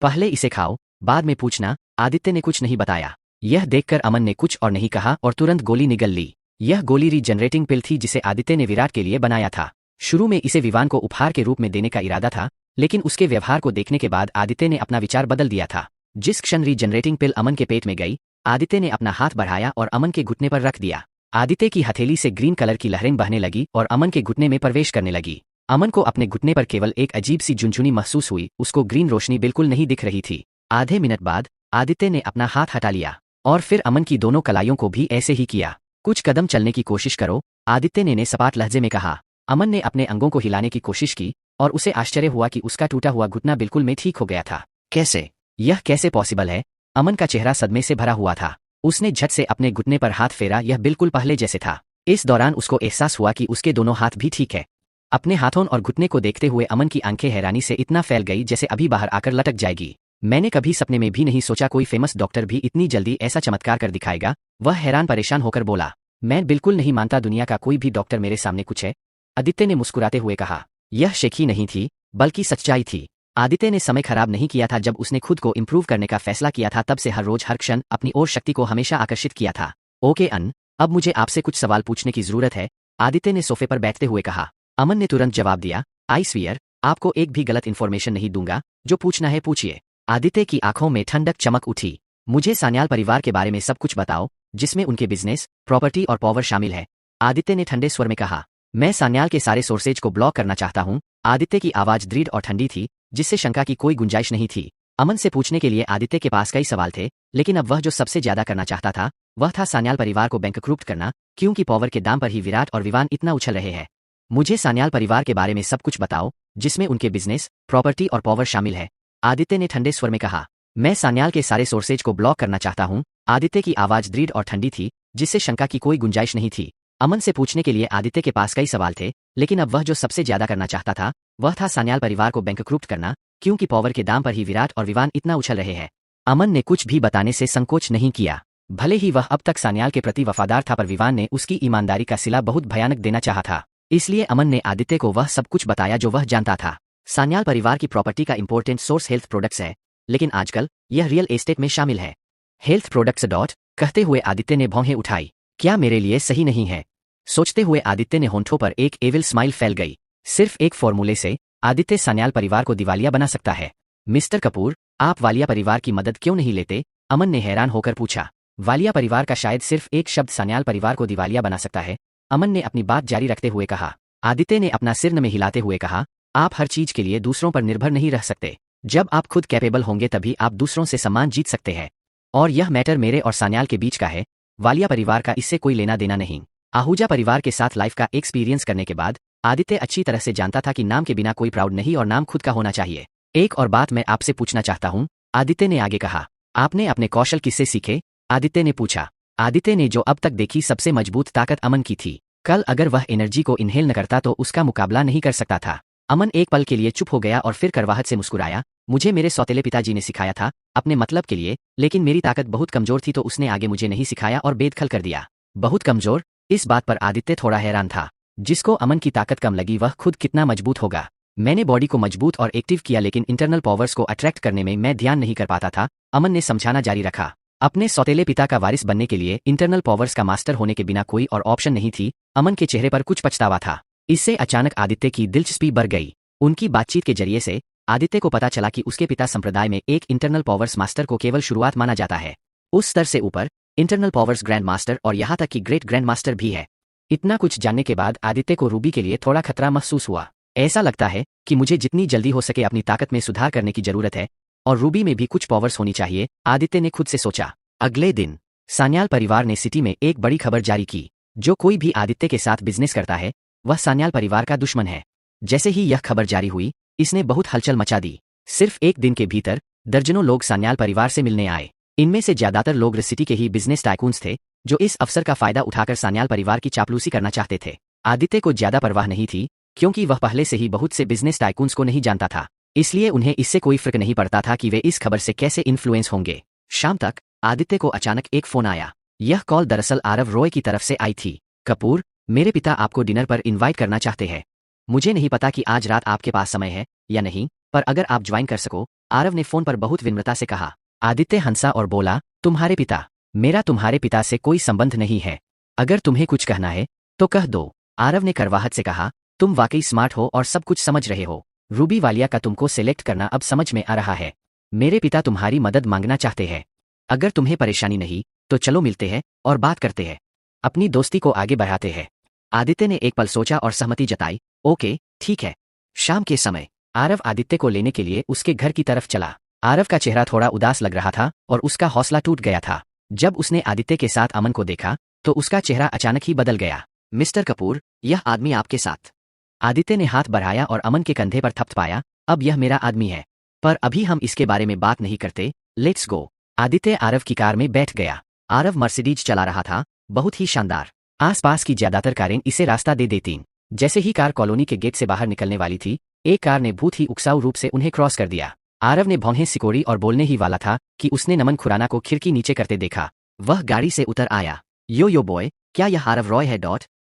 पहले इसे खाओ, बाद में पूछना। आदित्य ने कुछ नहीं बताया। यह देखकर अमन ने कुछ और नहीं कहा और तुरंत गोली निगल ली। यह गोली रीजनरेटिंग पिल थी जिसे आदित्य ने विराट के लिए बनाया था। शुरू में इसे विवान को उपहार के रूप में देने का इरादा था, लेकिन उसके व्यवहार को देखने के बाद आदित्य ने अपना विचार बदल दिया था। जिस क्षण रीजनरेटिंग पिल अमन के पेट में गई, आदित्य ने अपना हाथ बढ़ाया और अमन के घुटने पर रख दिया। आदित्य की हथेली से ग्रीन कलर की लहरें बहने लगी और अमन के घुटने में प्रवेश करने लगी। अमन को अपने घुटने पर केवल एक अजीब सी झुनझुनी महसूस हुई। उसको ग्रीन रोशनी बिल्कुल नहीं दिख रही थी। आधे मिनट बाद आदित्य ने अपना हाथ हटा लिया और फिर अमन की दोनों कलाइयों को भी ऐसे ही किया। कुछ कदम चलने की कोशिश करो, आदित्य ने सपाट लहजे में कहा। अमन ने अपने अंगों को हिलाने की कोशिश की और उसे आश्चर्य हुआ कि उसका टूटा हुआ घुटना बिल्कुल में ठीक हो गया था। कैसे? यह कैसे पॉसिबल है? अमन का चेहरा सदमे से भरा हुआ था। उसने झट से अपने घुटने पर हाथ फेरा, यह बिल्कुल पहले जैसे था। इस दौरान उसको एहसास हुआ कि उसके दोनों हाथ भी ठीक है। अपने हाथों और घुटने को देखते हुए अमन की आंखें हैरानी से इतना फैल गई जैसे अभी बाहर आकर लटक जाएगी। मैंने कभी सपने में भी नहीं सोचा कोई फेमस डॉक्टर भी इतनी जल्दी ऐसा चमत्कार कर दिखाएगा। वह हैरान परेशान होकर बोला। मैं बिल्कुल नहीं मानता दुनिया का कोई भी डॉक्टर मेरे सामने कुछ है, आदित्य ने मुस्कुराते हुए कहा। यह शेखी नहीं थी, बल्कि सच्चाई थी। आदित्य ने समय खराब नहीं किया था। जब उसने खुद को इम्प्रूव करने का फैसला किया था तब से हर रोज हर क्षण अपनी ओर शक्ति को हमेशा आकर्षित किया था। ओके अन, अब मुझे आपसे कुछ सवाल पूछने की जरूरत है, आदित्य ने सोफे पर बैठते हुए कहा। अमन ने तुरंत जवाब दिया, आई स्वीयर, आपको एक भी गलत इन्फॉर्मेशन नहीं दूंगा, जो पूछना है पूछिए। आदित्य की आंखों में ठंडक चमक उठी। मुझे सान्याल परिवार के बारे में सब कुछ बताओ, जिसमें उनके बिजनेस, प्रॉपर्टी और पावर शामिल है, आदित्य ने ठंडे स्वर में कहा। मैं सान्याल के सारे सोर्सेज को ब्लॉक करना चाहता हूं। आदित्य की आवाज दृढ़ और ठंडी थी, जिससे शंका की कोई गुंजाइश नहीं थी। अमन से पूछने के लिए आदित्य के पास कई सवाल थे, लेकिन अब वह जो सबसे ज्यादा करना चाहता था वह था सान्याल परिवार को बैंकक्रप्ट करना, क्योंकि पावर के दाम पर ही विराट और विवान इतना उछल रहे हैं। मुझे सान्याल परिवार के बारे में सब कुछ बताओ, जिसमें उनके बिजनेस, प्रॉपर्टी और पावर शामिल है, आदित्य ने ठंडे स्वर में कहा। मैं सान्याल के सारे सोर्सेज को ब्लॉक करना चाहता हूं। आदित्य की आवाज दृढ़ और ठंडी थी, जिससे शंका की कोई गुंजाइश नहीं थी। अमन से पूछने के लिए आदित्य के पास कई सवाल थे, लेकिन अब वह जो सबसे ज्यादा करना चाहता था वह था सान्याल परिवार को बैंकक्रप्ट करना, क्योंकि पावर के दाम पर ही विराट और विवान इतना उछल रहे हैं। अमन ने कुछ भी बताने से संकोच नहीं किया। भले ही वह अब तक सान्याल के प्रति वफादार था, पर विवान ने उसकी ईमानदारी का सिला बहुत भयानक देना चाहा था। इसलिए अमन ने आदित्य को वह सब कुछ बताया जो वह जानता था। सान्याल परिवार की प्रॉपर्टी का इंपॉर्टेंट सोर्स हेल्थ प्रोडक्ट्स है, लेकिन आजकल यह रियल एस्टेट में शामिल है। हेल्थ प्रोडक्ट्स डॉट कहते हुए आदित्य ने भौहें उठाई। क्या मेरे लिए सही नहीं है? सोचते हुए आदित्य ने होंठों पर एक एविल स्माइल फैल गई। सिर्फ एक फॉर्मूले से आदित्य सान्याल परिवार को दिवालिया बना सकता है। मिस्टर कपूर, आप वालिया परिवार की मदद क्यों नहीं लेते? अमन ने हैरान होकर पूछा। वालिया परिवार का शायद सिर्फ एक शब्द सान्याल परिवार को दिवालिया बना सकता है, अमन ने अपनी बात जारी रखते हुए कहा। आदित्य ने अपना सिर में हिलाते हुए कहा, आप हर चीज के लिए दूसरों पर निर्भर नहीं रह सकते। जब आप खुद कैपेबल होंगे तभी आप दूसरों से सम्मान जीत सकते हैं। और यह मैटर मेरे और सान्याल के बीच का है, वालिया परिवार का इससे कोई लेना देना नहीं। आहूजा परिवार के साथ लाइफ का एक्सपीरियंस करने के बाद आदित्य अच्छी तरह से जानता था कि नाम के बिना कोई प्राउड नहीं और नाम खुद का होना चाहिए। एक और बात मैं आपसे पूछना चाहता हूं, आदित्य ने आगे कहा। आपने अपने कौशल किससे सीखे? आदित्य ने पूछा। आदित्य ने जो अब तक देखी सबसे मजबूत ताकत अमन की थी। कल अगर वह एनर्जी को इनहेल न करता तो उसका मुकाबला नहीं कर सकता था। अमन एक पल के लिए चुप हो गया और फिर करवाहट से मुस्कुराया। मुझे मेरे सौतेले पिताजी ने सिखाया था, अपने मतलब के लिए, लेकिन मेरी ताकत बहुत कमजोर थी तो उसने आगे मुझे नहीं सिखाया और बेदखल कर दिया। बहुत कमजोर? इस बात पर आदित्य थोड़ा हैरान था। जिसको अमन की ताकत कम लगी वह खुद कितना मजबूत होगा। मैंने बॉडी को मजबूत और एक्टिव किया लेकिन इंटरनल पावर्स को अट्रैक्ट करने में मैं ध्यान नहीं कर पाता था। अमन ने समझाना जारी रखा। अपने सौतेले पिता का वारिस बनने के लिए इंटरनल पावर्स का मास्टर होने के बिना कोई और ऑप्शन नहीं थी। अमन के चेहरे पर कुछ पछतावा था। इससे अचानक आदित्य की दिलचस्पी बढ़ गई। उनकी बातचीत के जरिए से आदित्य को पता चला कि उसके पिता संप्रदाय में एक इंटरनल पावर्स मास्टर को केवल शुरुआत माना जाता है। उस स्तर से ऊपर इंटरनल पावर्स ग्रैंड मास्टर और यहाँ तक कि ग्रेट ग्रैंड मास्टर भी है। इतना कुछ जानने के बाद आदित्य को रूबी के लिए थोड़ा खतरा महसूस हुआ। ऐसा लगता है कि मुझे जितनी जल्दी हो सके अपनी ताकत में सुधार करने की जरूरत है और रूबी में भी कुछ पावर्स होनी चाहिए, आदित्य ने खुद से सोचा। अगले दिन सान्याल परिवार ने सिटी में एक बड़ी खबर जारी की। जो कोई भी आदित्य के साथ बिजनेस करता है वह सान्याल परिवार का दुश्मन है। जैसे ही यह खबर जारी हुई इसने बहुत हलचल मचा दी। सिर्फ एक दिन के भीतर दर्जनों लोग सान्याल परिवार से मिलने आए। इनमें से ज्यादातर लोग सिटी के ही बिजनेस टाइकून्स थे जो इस अवसर का फायदा उठाकर सान्याल परिवार की चापलूसी करना चाहते थे। आदित्य को ज्यादा परवाह नहीं थी क्योंकि वह पहले से ही बहुत से बिजनेस टाइकून्स को नहीं जानता था, इसलिए उन्हें इससे कोई फर्क नहीं पड़ता था कि वे इस खबर से कैसे इन्फ्लुएंस होंगे। शाम तक आदित्य को अचानक एक फोन आया। यह कॉल दरअसल आरव रॉय की तरफ से आई थी। कपूर, मेरे पिता आपको डिनर पर इनवाइट करना चाहते हैं। मुझे नहीं पता कि आज रात आपके पास समय है या नहीं, पर अगर आप ज्वाइन कर सको, आरव ने फोन पर बहुत विनम्रता से कहा। आदित्य हंसा और बोला, तुम्हारे पिता? मेरा तुम्हारे पिता से कोई संबंध नहीं है। अगर तुम्हें कुछ कहना है तो कह दो। आरव ने करवाहट से कहा, तुम वाकई स्मार्ट हो और सब कुछ समझ रहे हो। रूबी वालिया का तुमको सिलेक्ट करना अब समझ में आ रहा है। मेरे पिता तुम्हारी मदद मांगना चाहते हैं। अगर तुम्हें परेशानी नहीं तो चलो मिलते हैं और बात करते हैं, अपनी दोस्ती को आगे बढ़ाते हैं। आदित्य ने एक पल सोचा और सहमति जताई। ओके, ठीक है। शाम के समय आरव आदित्य को लेने के लिए उसके घर की तरफ चला। आरव का चेहरा थोड़ा उदास लग रहा था और उसका हौसला टूट गया था। जब उसने आदित्य के साथ अमन को देखा तो उसका चेहरा अचानक ही बदल गया। मिस्टर कपूर, यह आदमी आपके साथ। आदित्य ने हाथ बढ़ाया और अमन के कंधे पर थपथपाया। अब यह मेरा आदमी है, पर अभी हम इसके बारे में बात नहीं करते। Let's go. आदित्य आरव की कार में बैठ गया। आरव मर्सिडीज चला रहा था, बहुत ही शानदार। आसपास की ज्यादातर कारें इसे रास्ता दे देतीं। जैसे ही कार कॉलोनी के गेट से बाहर निकलने वाली थी, एक कार ने बहुत ही उकसाऊ रूप से उन्हें क्रॉस कर दिया। आरव ने भौहें सिकोड़ी और बोलने ही वाला था कि उसने नमन खुराना को खिड़की नीचे करते देखा। वह गाड़ी से उतर आया। यो बॉय, क्या यह आरव रॉय है?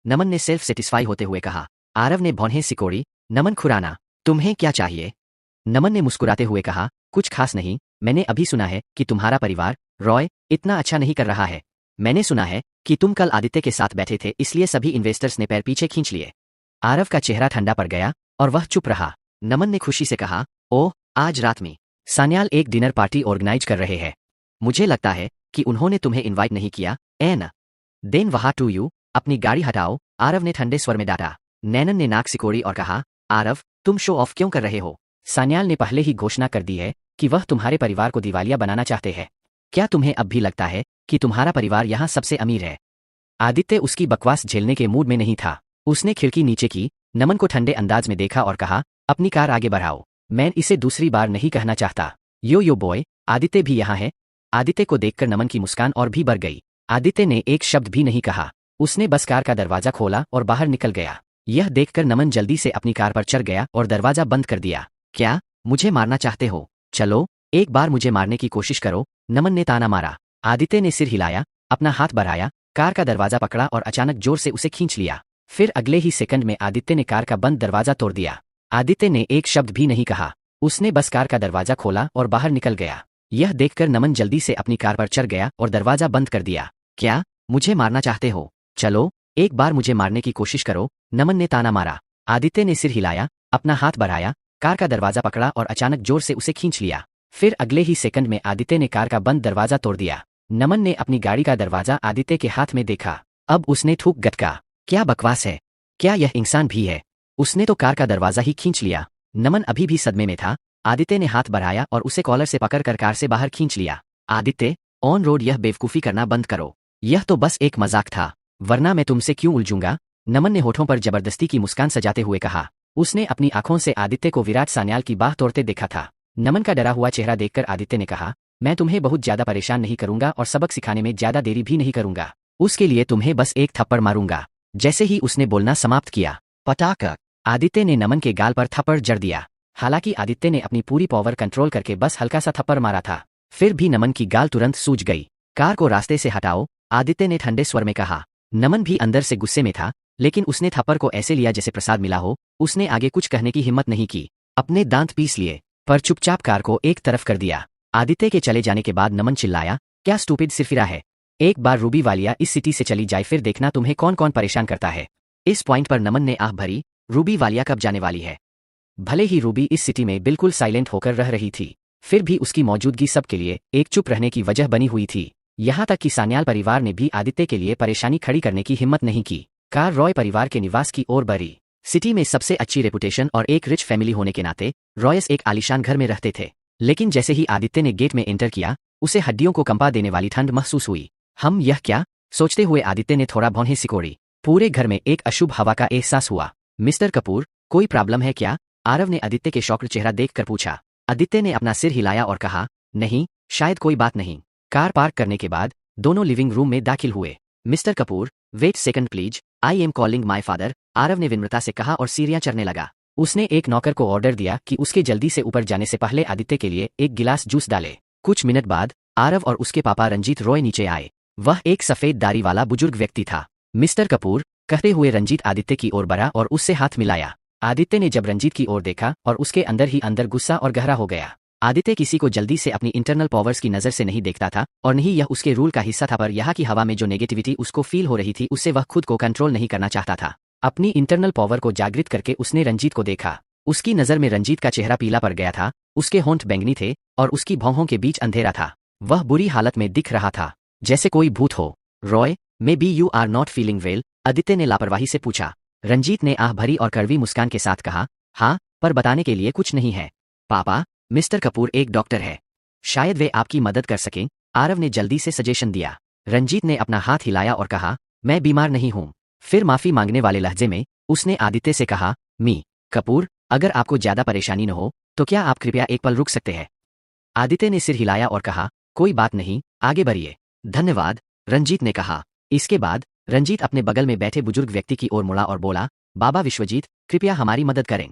नमन ने सेल्फ सेटिस्फाई होते हुए कहा। आरव ने भौहें सिकोड़ी। नमन खुराना, तुम्हें क्या चाहिए? नमन ने मुस्कुराते हुए कहा, कुछ खास नहीं। मैंने अभी सुना है कि तुम्हारा परिवार, रॉय, इतना अच्छा नहीं कर रहा है। मैंने सुना है कि तुम कल आदित्य के साथ बैठे थे, इसलिए सभी इन्वेस्टर्स ने पैर पीछे खींच लिए। आरव का चेहरा ठंडा पड़ गया और वह चुप रहा। नमन ने खुशी से कहा, ओह, आज रात में सान्याल एक डिनर पार्टी ऑर्गेनाइज कर रहे हैं। मुझे लगता है कि उन्होंने तुम्हें इनवाइट नहीं किया, ए न? देन वहा टू यू, अपनी गाड़ी हटाओ, आरव ने ठंडे स्वर में डांटा। नैनन ने नाक सिकोड़ी और कहा, आरव, तुम शो ऑफ क्यों कर रहे हो? सान्याल ने पहले ही घोषणा कर दी है कि वह तुम्हारे परिवार को दिवालिया बनाना चाहते हैं। क्या तुम्हें अब भी लगता है कि तुम्हारा परिवार यहाँ सबसे अमीर है? आदित्य उसकी बकवास झेलने के मूड में नहीं था। उसने खिड़की नीचे की, नमन को ठंडे अंदाज में देखा और कहा, अपनी कार आगे बढ़ाओ। मैं इसे दूसरी बार नहीं कहना चाहता। यो बॉय, आदित्य भी यहाँ है। आदित्य को देखकर नमन की मुस्कान और भी बढ़ गई। आदित्य ने एक शब्द भी नहीं कहा। उसने बस कार का दरवाजा खोला और बाहर निकल गया। यह देखकर नमन जल्दी से अपनी कार पर चढ़ गया और दरवाजा बंद कर दिया। क्या मुझे मारना चाहते हो? चलो, एक बार मुझे मारने की कोशिश करो, नमन ने ताना मारा। आदित्य ने सिर हिलाया, अपना हाथ बढ़ाया, कार का दरवाजा पकड़ा और अचानक जोर से उसे खींच लिया। फिर अगले ही सेकंड में आदित्य ने कार का बंद दरवाजा तोड़ दिया। आदित्य ने एक शब्द भी नहीं कहा। उसने बस कार का दरवाजा खोला और बाहर निकल गया। यह देखकर नमन जल्दी से अपनी कार पर चढ़ गया और दरवाजा बंद कर दिया। क्या मुझे मारना चाहते हो? चलो, एक बार मुझे मारने की कोशिश करो, नमन ने ताना मारा। आदित्य ने सिर हिलाया, अपना हाथ बढ़ाया, कार का दरवाजा पकड़ा और अचानक जोर से उसे खींच लिया। फिर अगले ही सेकंड में आदित्य ने कार का बंद दरवाजा तोड़ दिया। नमन ने अपनी गाड़ी का दरवाजा आदित्य के हाथ में देखा। अब उसने थूक गटका। क्या बकवास है? क्या यह इंसान भी है? उसने तो कार का दरवाजा ही खींच लिया। नमन अभी भी सदमे में था। आदित्य ने हाथ बढ़ाया और उसे कॉलर से पकड़कर कार से बाहर खींच लिया। आदित्य, ऑन रोड यह बेवकूफ़ी करना बंद करो। यह तो बस एक मजाक था, वरना मैं तुमसे क्यों उलझूंगा? नमन ने होठों पर जबरदस्ती की मुस्कान सजाते हुए कहा। उसने अपनी आंखों से आदित्य को विराट सान्याल की बाह तोड़ते देखा था। नमन का डरा हुआ चेहरा देखकर आदित्य ने कहा, मैं तुम्हें बहुत ज्यादा परेशान नहीं करूंगा और सबक सिखाने में ज्यादा देरी भी नहीं करूंगा। उसके लिए तुम्हें बस एक थप्पड़ मारूंगा। जैसे ही उसने बोलना समाप्त किया, पटाक, आदित्य ने नमन के गाल पर थप्पड़ जड़ दिया। हालांकि आदित्य ने अपनी पूरी पावर कंट्रोल करके बस हल्का सा थप्पड़ मारा था, फिर भी नमन की गाल तुरंत सूज गई। कार को रास्ते से हटाओ, आदित्य ने ठंडे स्वर में कहा। नमन भी अंदर से गुस्से में था, लेकिन उसने थप्पड़ को ऐसे लिया जैसे प्रसाद मिला हो। उसने आगे कुछ कहने की हिम्मत नहीं की, अपने दांत पीस लिए, पर चुपचाप कार को एक तरफ कर दिया। आदित्य के चले जाने के बाद नमन चिल्लाया, क्या स्टूपिड सिरफिरा है। एक बार रूबी वालिया इस सिटी से चली जाए फिर देखना तुम्हें कौन कौन परेशान करता है। इस पॉइंट पर नमन ने आह भरी, रूबी वालिया कब जाने वाली है। भले ही रूबी इस सिटी में बिल्कुल साइलेंट होकर रह रही थी, फिर भी उसकी मौजूदगी सबके लिए एक चुप रहने की वजह बनी हुई थी। यहाँ तक कि सान्याल परिवार ने भी आदित्य के लिए परेशानी खड़ी करने की हिम्मत नहीं की। कार रॉय परिवार के निवास की ओर बढ़ी। सिटी में सबसे अच्छी रेपुटेशन और एक रिच फैमिली होने के नाते रॉयस एक आलीशान घर में रहते थे, लेकिन जैसे ही आदित्य ने गेट में एंटर किया, उसे हड्डियों को कंपा देने वाली ठंड महसूस हुई। हम यह क्या, सोचते हुए आदित्य ने थोड़ा भौहें सिकोड़ी। पूरे घर में एक अशुभ हवा का एहसास हुआ। मिस्टर कपूर, कोई प्रॉब्लम है क्या? आरव ने आदित्य के शॉक्ड चेहरा देखकर पूछा। आदित्य ने अपना सिर हिलाया और कहा, नहीं, शायद कोई बात नहीं। कार पार्क करने के बाद दोनों लिविंग रूम में दाखिल हुए। Mister Kapoor, wait second please, I am calling my father, Aarav ने विनम्रता से कहा और सीढ़ियां चढ़ने लगा। उसने एक नौकर को ऑर्डर दिया कि उसके जल्दी से ऊपर जाने से पहले आदित्य के लिए एक गिलास जूस डाले। कुछ मिनट बाद आरव और उसके पापा रंजीत रॉय नीचे आए। वह एक सफेद दाढ़ी वाला बुजुर्ग व्यक्ति था। मिस्टर कपूर, कहते हुए रंजीत आदित्य की ओर बढ़ा और उससे हाथ मिलाया। आदित्य ने जब रंजीत की ओर देखा और उसके अंदर ही अंदर गुस्सा और गहरा हो गया। आदित्य किसी को जल्दी से अपनी इंटरनल पावर्स की नजर से नहीं देखता था और नहीं यह उसके रूल का हिस्सा था, पर यहाँ की हवा में जो नेगेटिविटी उसको फील हो रही थी उससे वह खुद को कंट्रोल नहीं करना चाहता था। अपनी इंटरनल पावर को जागृत करके उसने रंजीत को देखा। उसकी नजर में रंजीत का चेहरा पीला पड़ गया था, उसके होंठ बैंगनी थे और उसकी भौहों के बीच अंधेरा था। वह बुरी हालत में दिख रहा था, जैसे कोई भूत हो। Roy, maybe you are not feeling well, Aditya ने लापरवाही से पूछा। रंजीत ने आह भरी और कड़वी मुस्कान के साथ कहा, हाँ, पर बताने के लिए कुछ नहीं है। पापा, मिस्टर कपूर एक डॉक्टर है, शायद वे आपकी मदद कर सकें, आरव ने जल्दी से सजेशन दिया। रंजीत ने अपना हाथ हिलाया और कहा, मैं बीमार नहीं हूं। फिर माफी मांगने वाले लहजे में उसने आदित्य से कहा, मी कपूर, अगर आपको ज्यादा परेशानी न हो तो क्या आप कृपया एक पल रुक सकते हैं। आदित्य ने सिर हिलाया और कहा, कोई बात नहीं, आगे बढ़िए। धन्यवाद, रंजीत ने कहा। इसके बाद रंजीत अपने बगल में बैठे बुजुर्ग व्यक्ति की ओर मुड़ा और बोला, बाबा विश्वजीत, कृपया हमारी मदद करें।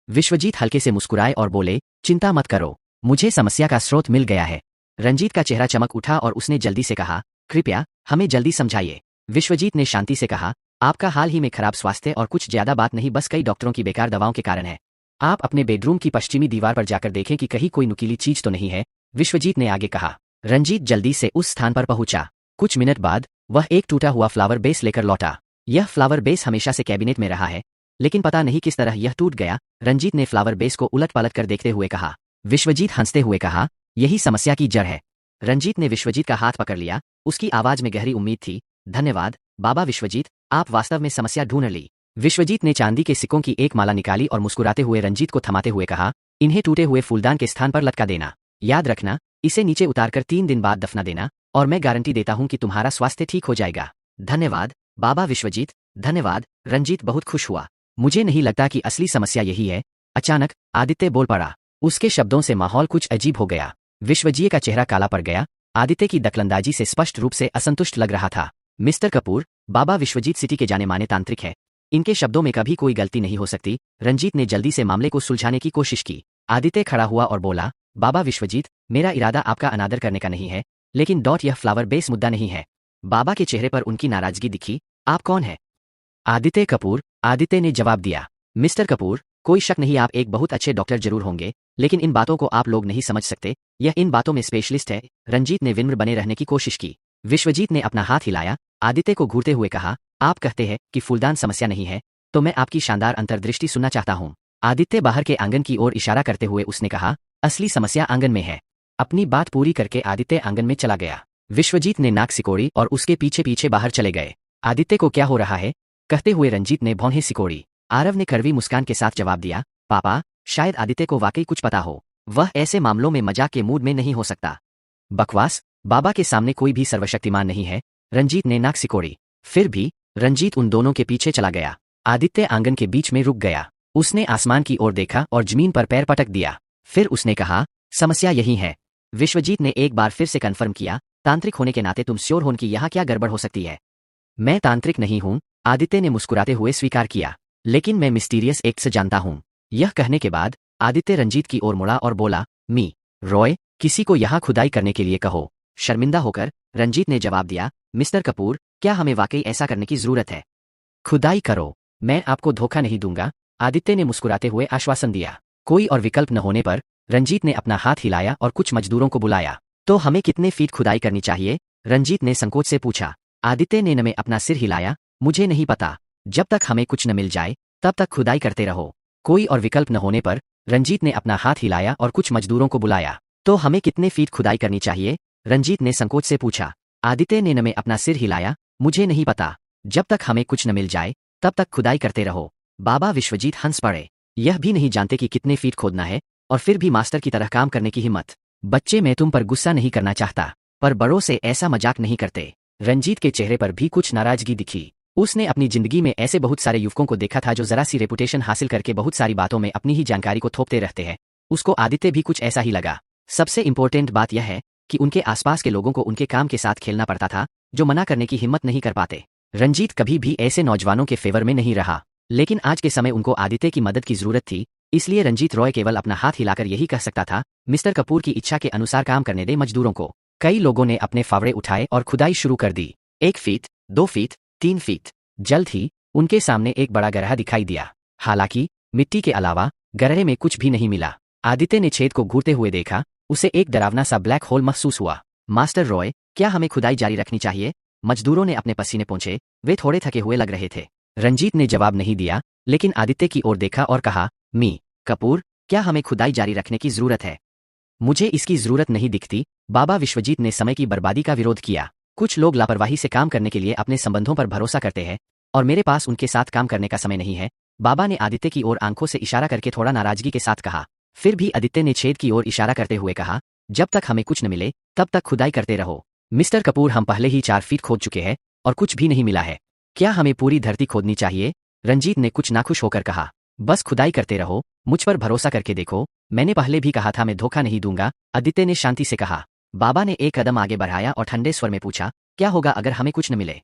विश्वजीत हल्के से मुस्कुराए और बोले, चिंता मत करो, मुझे समस्या का स्रोत मिल गया है। रंजीत का चेहरा चमक उठा और उसने जल्दी से कहा, कृपया हमें जल्दी समझाइए। विश्वजीत ने शांति से कहा, आपका हाल ही में खराब स्वास्थ्य और कुछ ज्यादा बात नहीं, बस कई डॉक्टरों की बेकार दवाओं के कारण है। आप अपने बेडरूम की पश्चिमी दीवार पर जाकर देखें कि कहीं कोई नुकीली चीज तो नहीं है, विश्वजीत ने आगे कहा। रंजीत जल्दी से उस स्थान पर पहुंचा। कुछ मिनट बाद वह एक टूटा हुआ फ्लावर बेस लेकर लौटा। यह फ्लावर बेस हमेशा से कैबिनेट में रहा है, लेकिन पता नहीं किस तरह यह टूट गया। रंजीत ने फ्लावर बेस को उलट पलट कर देखते हुए कहा। विश्वजीत हंसते हुए कहा, यही समस्या की जड़ है। रंजीत ने विश्वजीत का हाथ पकड़ लिया, उसकी आवाज में गहरी उम्मीद थी। धन्यवाद बाबा विश्वजीत, आप वास्तव में समस्या ढूंढ ली। विश्वजीत ने चांदी के सिक्कों की एक माला निकाली और मुस्कुराते हुए रंजीत को थमाते हुए कहा, इन्हें टूटे हुए फूलदान के स्थान पर लटका देना। याद रखना, इसे नीचे उतारकर 3 दिन बाद दफना देना, और मैं गारंटी देता हूं कि तुम्हारा स्वास्थ्य ठीक हो जाएगा। धन्यवाद बाबा विश्वजीत, धन्यवाद। रंजीत बहुत खुश हुआ। मुझे नहीं लगता कि असली समस्या यही है, अचानक आदित्य बोल पड़ा। उसके शब्दों से माहौल कुछ अजीब हो गया। विश्वजीत का चेहरा काला पड़ गया। आदित्य की दखलंदाजी से स्पष्ट रूप से असंतुष्ट लग रहा था। मिस्टर कपूर, बाबा विश्वजीत सिटी के जाने माने तांत्रिक है, इनके शब्दों में कभी कोई गलती नहीं हो सकती। रंजीत ने जल्दी से मामले को सुलझाने की कोशिश की। आदित्य खड़ा हुआ और बोला, बाबा विश्वजीत, मेरा इरादा आपका अनादर करने का नहीं है, लेकिन यह फ्लावर बेस मुद्दा नहीं है। बाबा के चेहरे पर उनकी नाराजगी दिखी। आप कौन है? आदित्य कपूर, आदित्य ने जवाब दिया। मिस्टर कपूर, कोई शक नहीं आप एक बहुत अच्छे डॉक्टर जरूर होंगे, लेकिन इन बातों को आप लोग नहीं समझ सकते, यह इन बातों में स्पेशलिस्ट है। रंजीत ने विनम्र बने रहने की कोशिश की। विश्वजीत ने अपना हाथ हिलाया। आदित्य को घूरते हुए कहा, आप कहते हैं कि फूलदान समस्या नहीं है, तो मैं आपकी शानदार अंतर्दृष्टि सुनना चाहता हूँ। आदित्य बाहर के आंगन की ओर इशारा करते हुए उसने कहा, असली समस्या आंगन में है। अपनी बात पूरी करके आदित्य आंगन में चला गया। विश्वजीत ने नाक सिकोड़ी और उसके पीछे पीछे बाहर चले गए। आदित्य को क्या हो रहा है, कहते हुए रंजीत ने भौहें सिकोड़ी। आरव ने कड़वी मुस्कान के साथ जवाब दिया, पापा, शायद आदित्य को वाकई कुछ पता हो, वह ऐसे मामलों में मजाक के मूड में नहीं हो सकता। बकवास, बाबा के सामने कोई भी सर्वशक्तिमान नहीं है। रंजीत ने नाक सिकोड़ी। फिर भी रंजीत उन दोनों के पीछे चला गया। आदित्य आंगन के बीच में रुक गया। उसने आसमान की ओर देखा और जमीन पर पैर पटक दिया। फिर उसने कहा, समस्या यही है। विश्वजीत ने एक बार फिर से कन्फर्म किया, तांत्रिक होने के नाते तुम श्योर हो कि यहाँ क्या गड़बड़ हो सकती है? मैं तांत्रिक नहीं हूँ, आदित्य ने मुस्कुराते हुए स्वीकार किया। लेकिन मैं मिस्टीरियस एक्ट से जानता हूँ। यह कहने के बाद आदित्य रंजीत की ओर मुड़ा और बोला, मी रॉय, किसी को यहाँ खुदाई करने के लिए कहो। शर्मिंदा होकर रंजीत ने जवाब दिया, मिस्टर कपूर, क्या हमें वाकई ऐसा करने की जरूरत है? खुदाई करो, मैं आपको धोखा नहीं दूंगा, आदित्य ने मुस्कुराते हुए आश्वासन दिया। कोई और विकल्प न होने पर रंजीत ने अपना हाथ हिलाया और कुछ मजदूरों को बुलाया। तो हमें कितने फीट खुदाई करनी चाहिए? रंजीत ने संकोच से पूछा। आदित्य ने नमे अपना सिर हिलाया, मुझे नहीं पता, जब तक हमें कुछ न मिल जाए तब तक खुदाई करते रहो। कोई और विकल्प न होने पर रंजीत ने अपना हाथ हिलाया और कुछ मजदूरों को बुलाया। तो हमें कितने फीट खुदाई करनी चाहिए? रंजीत ने संकोच से पूछा। आदित्य ने नमे अपना सिर हिलाया, मुझे नहीं पता, जब तक हमें कुछ न मिल जाए तब तक खुदाई करते रहो। बाबा विश्वजीत हंस पड़े। यह भी नहीं जानते कि कितने फीट खोदना है और फिर भी मास्टर की तरह काम करने की हिम्मत। बच्चे, मैं तुम पर गुस्सा नहीं करना चाहता, पर बड़ों से ऐसा मजाक नहीं करते। रंजीत के चेहरे पर भी कुछ नाराजगी दिखी। उसने अपनी जिंदगी में ऐसे बहुत सारे युवकों को देखा था जो जरा सी रेपुटेशन हासिल करके बहुत सारी बातों में अपनी ही जानकारी को थोपते रहते हैं। उसको आदित्य भी कुछ ऐसा ही लगा। सबसे इंपॉर्टेंट बात यह है कि उनके आसपास के लोगों को उनके काम के साथ खेलना पड़ता था, जो मना करने की हिम्मत नहीं कर पाते। रंजीत कभी भी ऐसे नौजवानों के फेवर में नहीं रहा, लेकिन आज के समय उनको आदित्य की मदद की जरूरत थी। इसलिए रंजीत रॉय केवल अपना हाथ हिलाकर यही कह सकता था, मिस्टर कपूर की इच्छा के अनुसार काम करने दे मजदूरों को। कई लोगों ने अपने फावड़े उठाए और खुदाई शुरू कर दी। 1 फीट, 2 फीट, 3 फीट। जल्द ही उनके सामने एक बड़ा गड्ढा दिखाई दिया। हालांकि मिट्टी के अलावा गड्ढे में कुछ भी नहीं मिला। आदित्य ने छेद को घूरते हुए देखा। उसे एक डरावना सा ब्लैक होल महसूस हुआ। मास्टर रॉय, क्या हमें खुदाई जारी रखनी चाहिए? मजदूरों ने अपने पसीने पोंछे। वे थोड़े थके हुए लग रहे थे। रंजीत ने जवाब नहीं दिया, लेकिन आदित्य की ओर देखा और कहा, मी कपूर, क्या हमें खुदाई जारी रखने की जरूरत है? मुझे इसकी जरूरत नहीं दिखती। बाबा विश्वजीत ने समय की बर्बादी का विरोध किया। कुछ लोग लापरवाही से काम करने के लिए अपने संबंधों पर भरोसा करते हैं, और मेरे पास उनके साथ काम करने का समय नहीं है। बाबा ने आदित्य की ओर आंखों से इशारा करके थोड़ा नाराजगी के साथ कहा। फिर भी आदित्य ने छेद की ओर इशारा करते हुए कहा, जब तक हमें कुछ न मिले तब तक खुदाई करते रहो। मिस्टर कपूर, हम पहले ही 4 फीट खोद चुके हैं और कुछ भी नहीं मिला है। क्या हमें पूरी धरती खोदनी चाहिए? रंजीत ने कुछ नाखुश होकर कहा। बस खुदाई करते रहो, मुझ पर भरोसा करके देखो, मैंने पहले भी कहा था मैं धोखा नहीं दूंगा, आदित्य ने शांति से कहा। बाबा ने एक कदम आगे बढ़ाया और ठंडे स्वर में पूछा, क्या होगा अगर हमें कुछ न मिले?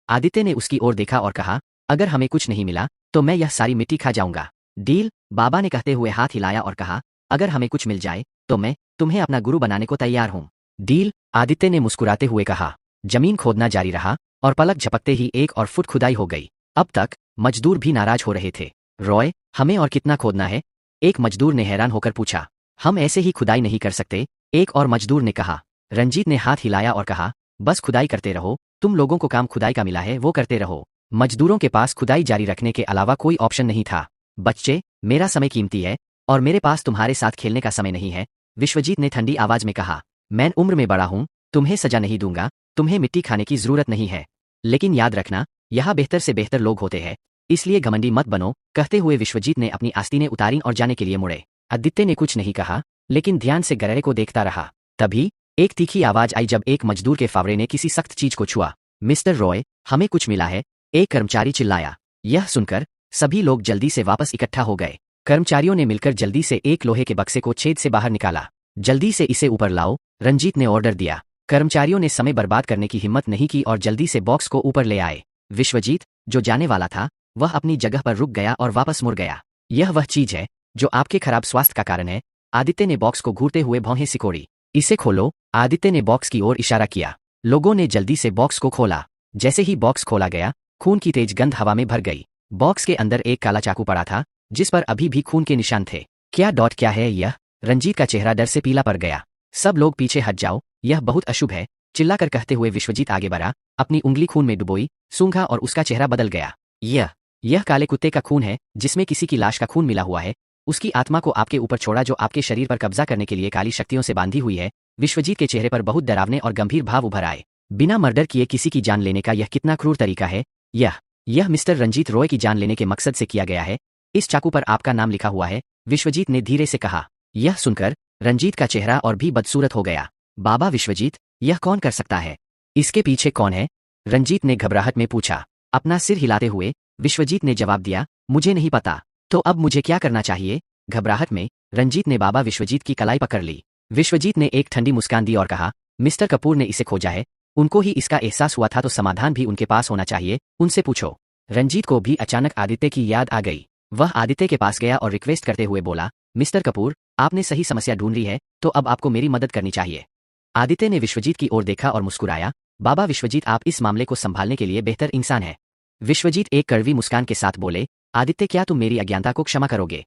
आदित्य ने उसकी ओर देखा और कहा, अगर हमें कुछ नहीं मिला तो मैं यह सारी मिट्टी खा जाऊंगा। डील? बाबा ने कहते हुए हाथ हिलाया और कहा, अगर हमें कुछ मिल जाए तो मैं तुम्हें अपना गुरु बनाने को तैयार हूं। डील? आदित्य ने मुस्कुराते हुए कहा। जमीन खोदना जारी रहा और पलक झपकते ही 1 और फुट खुदाई हो गई। अब तक मजदूर भी नाराज हो रहे थे। रॉय, हमें और कितना खोदना है? एक मजदूर ने हैरान होकर पूछा। हम ऐसे ही खुदाई नहीं कर सकते, एक और मजदूर ने कहा। रंजीत ने हाथ हिलाया और कहा, बस खुदाई करते रहो, तुम लोगों को काम खुदाई का मिला है वो करते रहो। मजदूरों के पास खुदाई जारी रखने के अलावा कोई ऑप्शन नहीं था। बच्चे, मेरा समय कीमती है और मेरे पास तुम्हारे साथ खेलने का समय नहीं है, विश्वजीत ने ठंडी आवाज में कहा। मैं उम्र में बड़ा हूं, तुम्हें सजा नहीं दूंगा, तुम्हें मिट्टी खाने की जरूरत नहीं है, लेकिन याद रखना, यहाँ बेहतर से बेहतर लोग होते हैं, इसलिए घमंडी मत बनो। कहते हुए विश्वजीत ने अपनी आस्तीनें उतारी और जाने के लिए मुड़े। आदित्य ने कुछ नहीं कहा, लेकिन ध्यान से गड्ढे को देखता रहा। तभी एक तीखी आवाज आई जब एक मजदूर के फावड़े ने किसी सख्त चीज को छुआ। मिस्टर रॉय, हमें कुछ मिला है, एक कर्मचारी चिल्लाया। यह सुनकर सभी लोग जल्दी से वापस इकट्ठा हो गए। कर्मचारियों ने मिलकर जल्दी से एक लोहे के बक्से को छेद से बाहर निकाला। जल्दी से इसे ऊपर लाओ, रंजीत ने ऑर्डर दिया। कर्मचारियों ने समय बर्बाद करने की हिम्मत नहीं की और जल्दी से बॉक्स को ऊपर ले आए। विश्वजीत, जो जाने वाला था, वह अपनी जगह पर रुक गया और वापस मुड़ गया। यह वह चीज है जो आपके खराब स्वास्थ्य का कारण है। आदित्य ने बॉक्स को घूरते हुए भौहें सिकोड़ी। इसे खोलो, आदित्य ने बॉक्स की ओर इशारा किया। लोगों ने जल्दी से बॉक्स को खोला। जैसे ही बॉक्स खोला गया, खून की तेज गंध हवा में भर गई। बॉक्स के अंदर एक काला चाकू पड़ा था, जिस पर अभी भी खून के निशान थे। क्या है यह? रंजीत का चेहरा डर से पीला पड़ गया। सब लोग पीछे हट जाओ, यह बहुत अशुभ है, चिल्लाकर कहते हुए विश्वजीत आगे बढ़ा, अपनी उंगली खून में डुबोई, सूंघा और उसका चेहरा बदल गया। यह काले कुत्ते का खून है, जिसमें किसी की लाश का खून मिला हुआ है। उसकी आत्मा को आपके ऊपर छोड़ा जो आपके शरीर पर कब्जा करने के लिए काली शक्तियों से बांधी हुई है। विश्वजीत के चेहरे पर बहुत डरावने और गंभीर भाव उभर आए। बिना मर्डर किए किसी की जान लेने का यह कितना क्रूर तरीका है। यह मिस्टर रंजीत रॉय की जान लेने के मकसद से किया गया है। इस चाकू पर आपका नाम लिखा हुआ है, विश्वजीत ने धीरे से कहा। यह सुनकर रंजीत का चेहरा और भी बदसूरत हो गया। बाबा विश्वजीत, यह कौन कर सकता है? इसके पीछे कौन है? रंजीत ने घबराहट में पूछा। अपना सिर हिलाते हुए विश्वजीत ने जवाब दिया, मुझे नहीं पता। तो अब मुझे क्या करना चाहिए? घबराहट में रंजीत ने बाबा विश्वजीत की कलाई पकड़ ली। विश्वजीत ने एक ठंडी मुस्कान दी और कहा, मिस्टर कपूर ने इसे खोजा है, उनको ही इसका एहसास हुआ था तो समाधान भी उनके पास होना चाहिए, उनसे पूछो। रंजीत को भी अचानक आदित्य की याद आ गई। वह आदित्य के पास गया और रिक्वेस्ट करते हुए बोला, मिस्टर कपूर, आपने सही समस्या ढूंढ ली है, तो अब आपको मेरी मदद करनी चाहिए। आदित्य ने विश्वजीत की ओर देखा और मुस्कुराया। बाबा विश्वजीत, आप इस मामले को संभालने के लिए बेहतर इंसान है। विश्वजीत एक कड़वी मुस्कान के साथ बोले, आदित्य, क्या तुम मेरी अज्ञानता को क्षमा करोगे?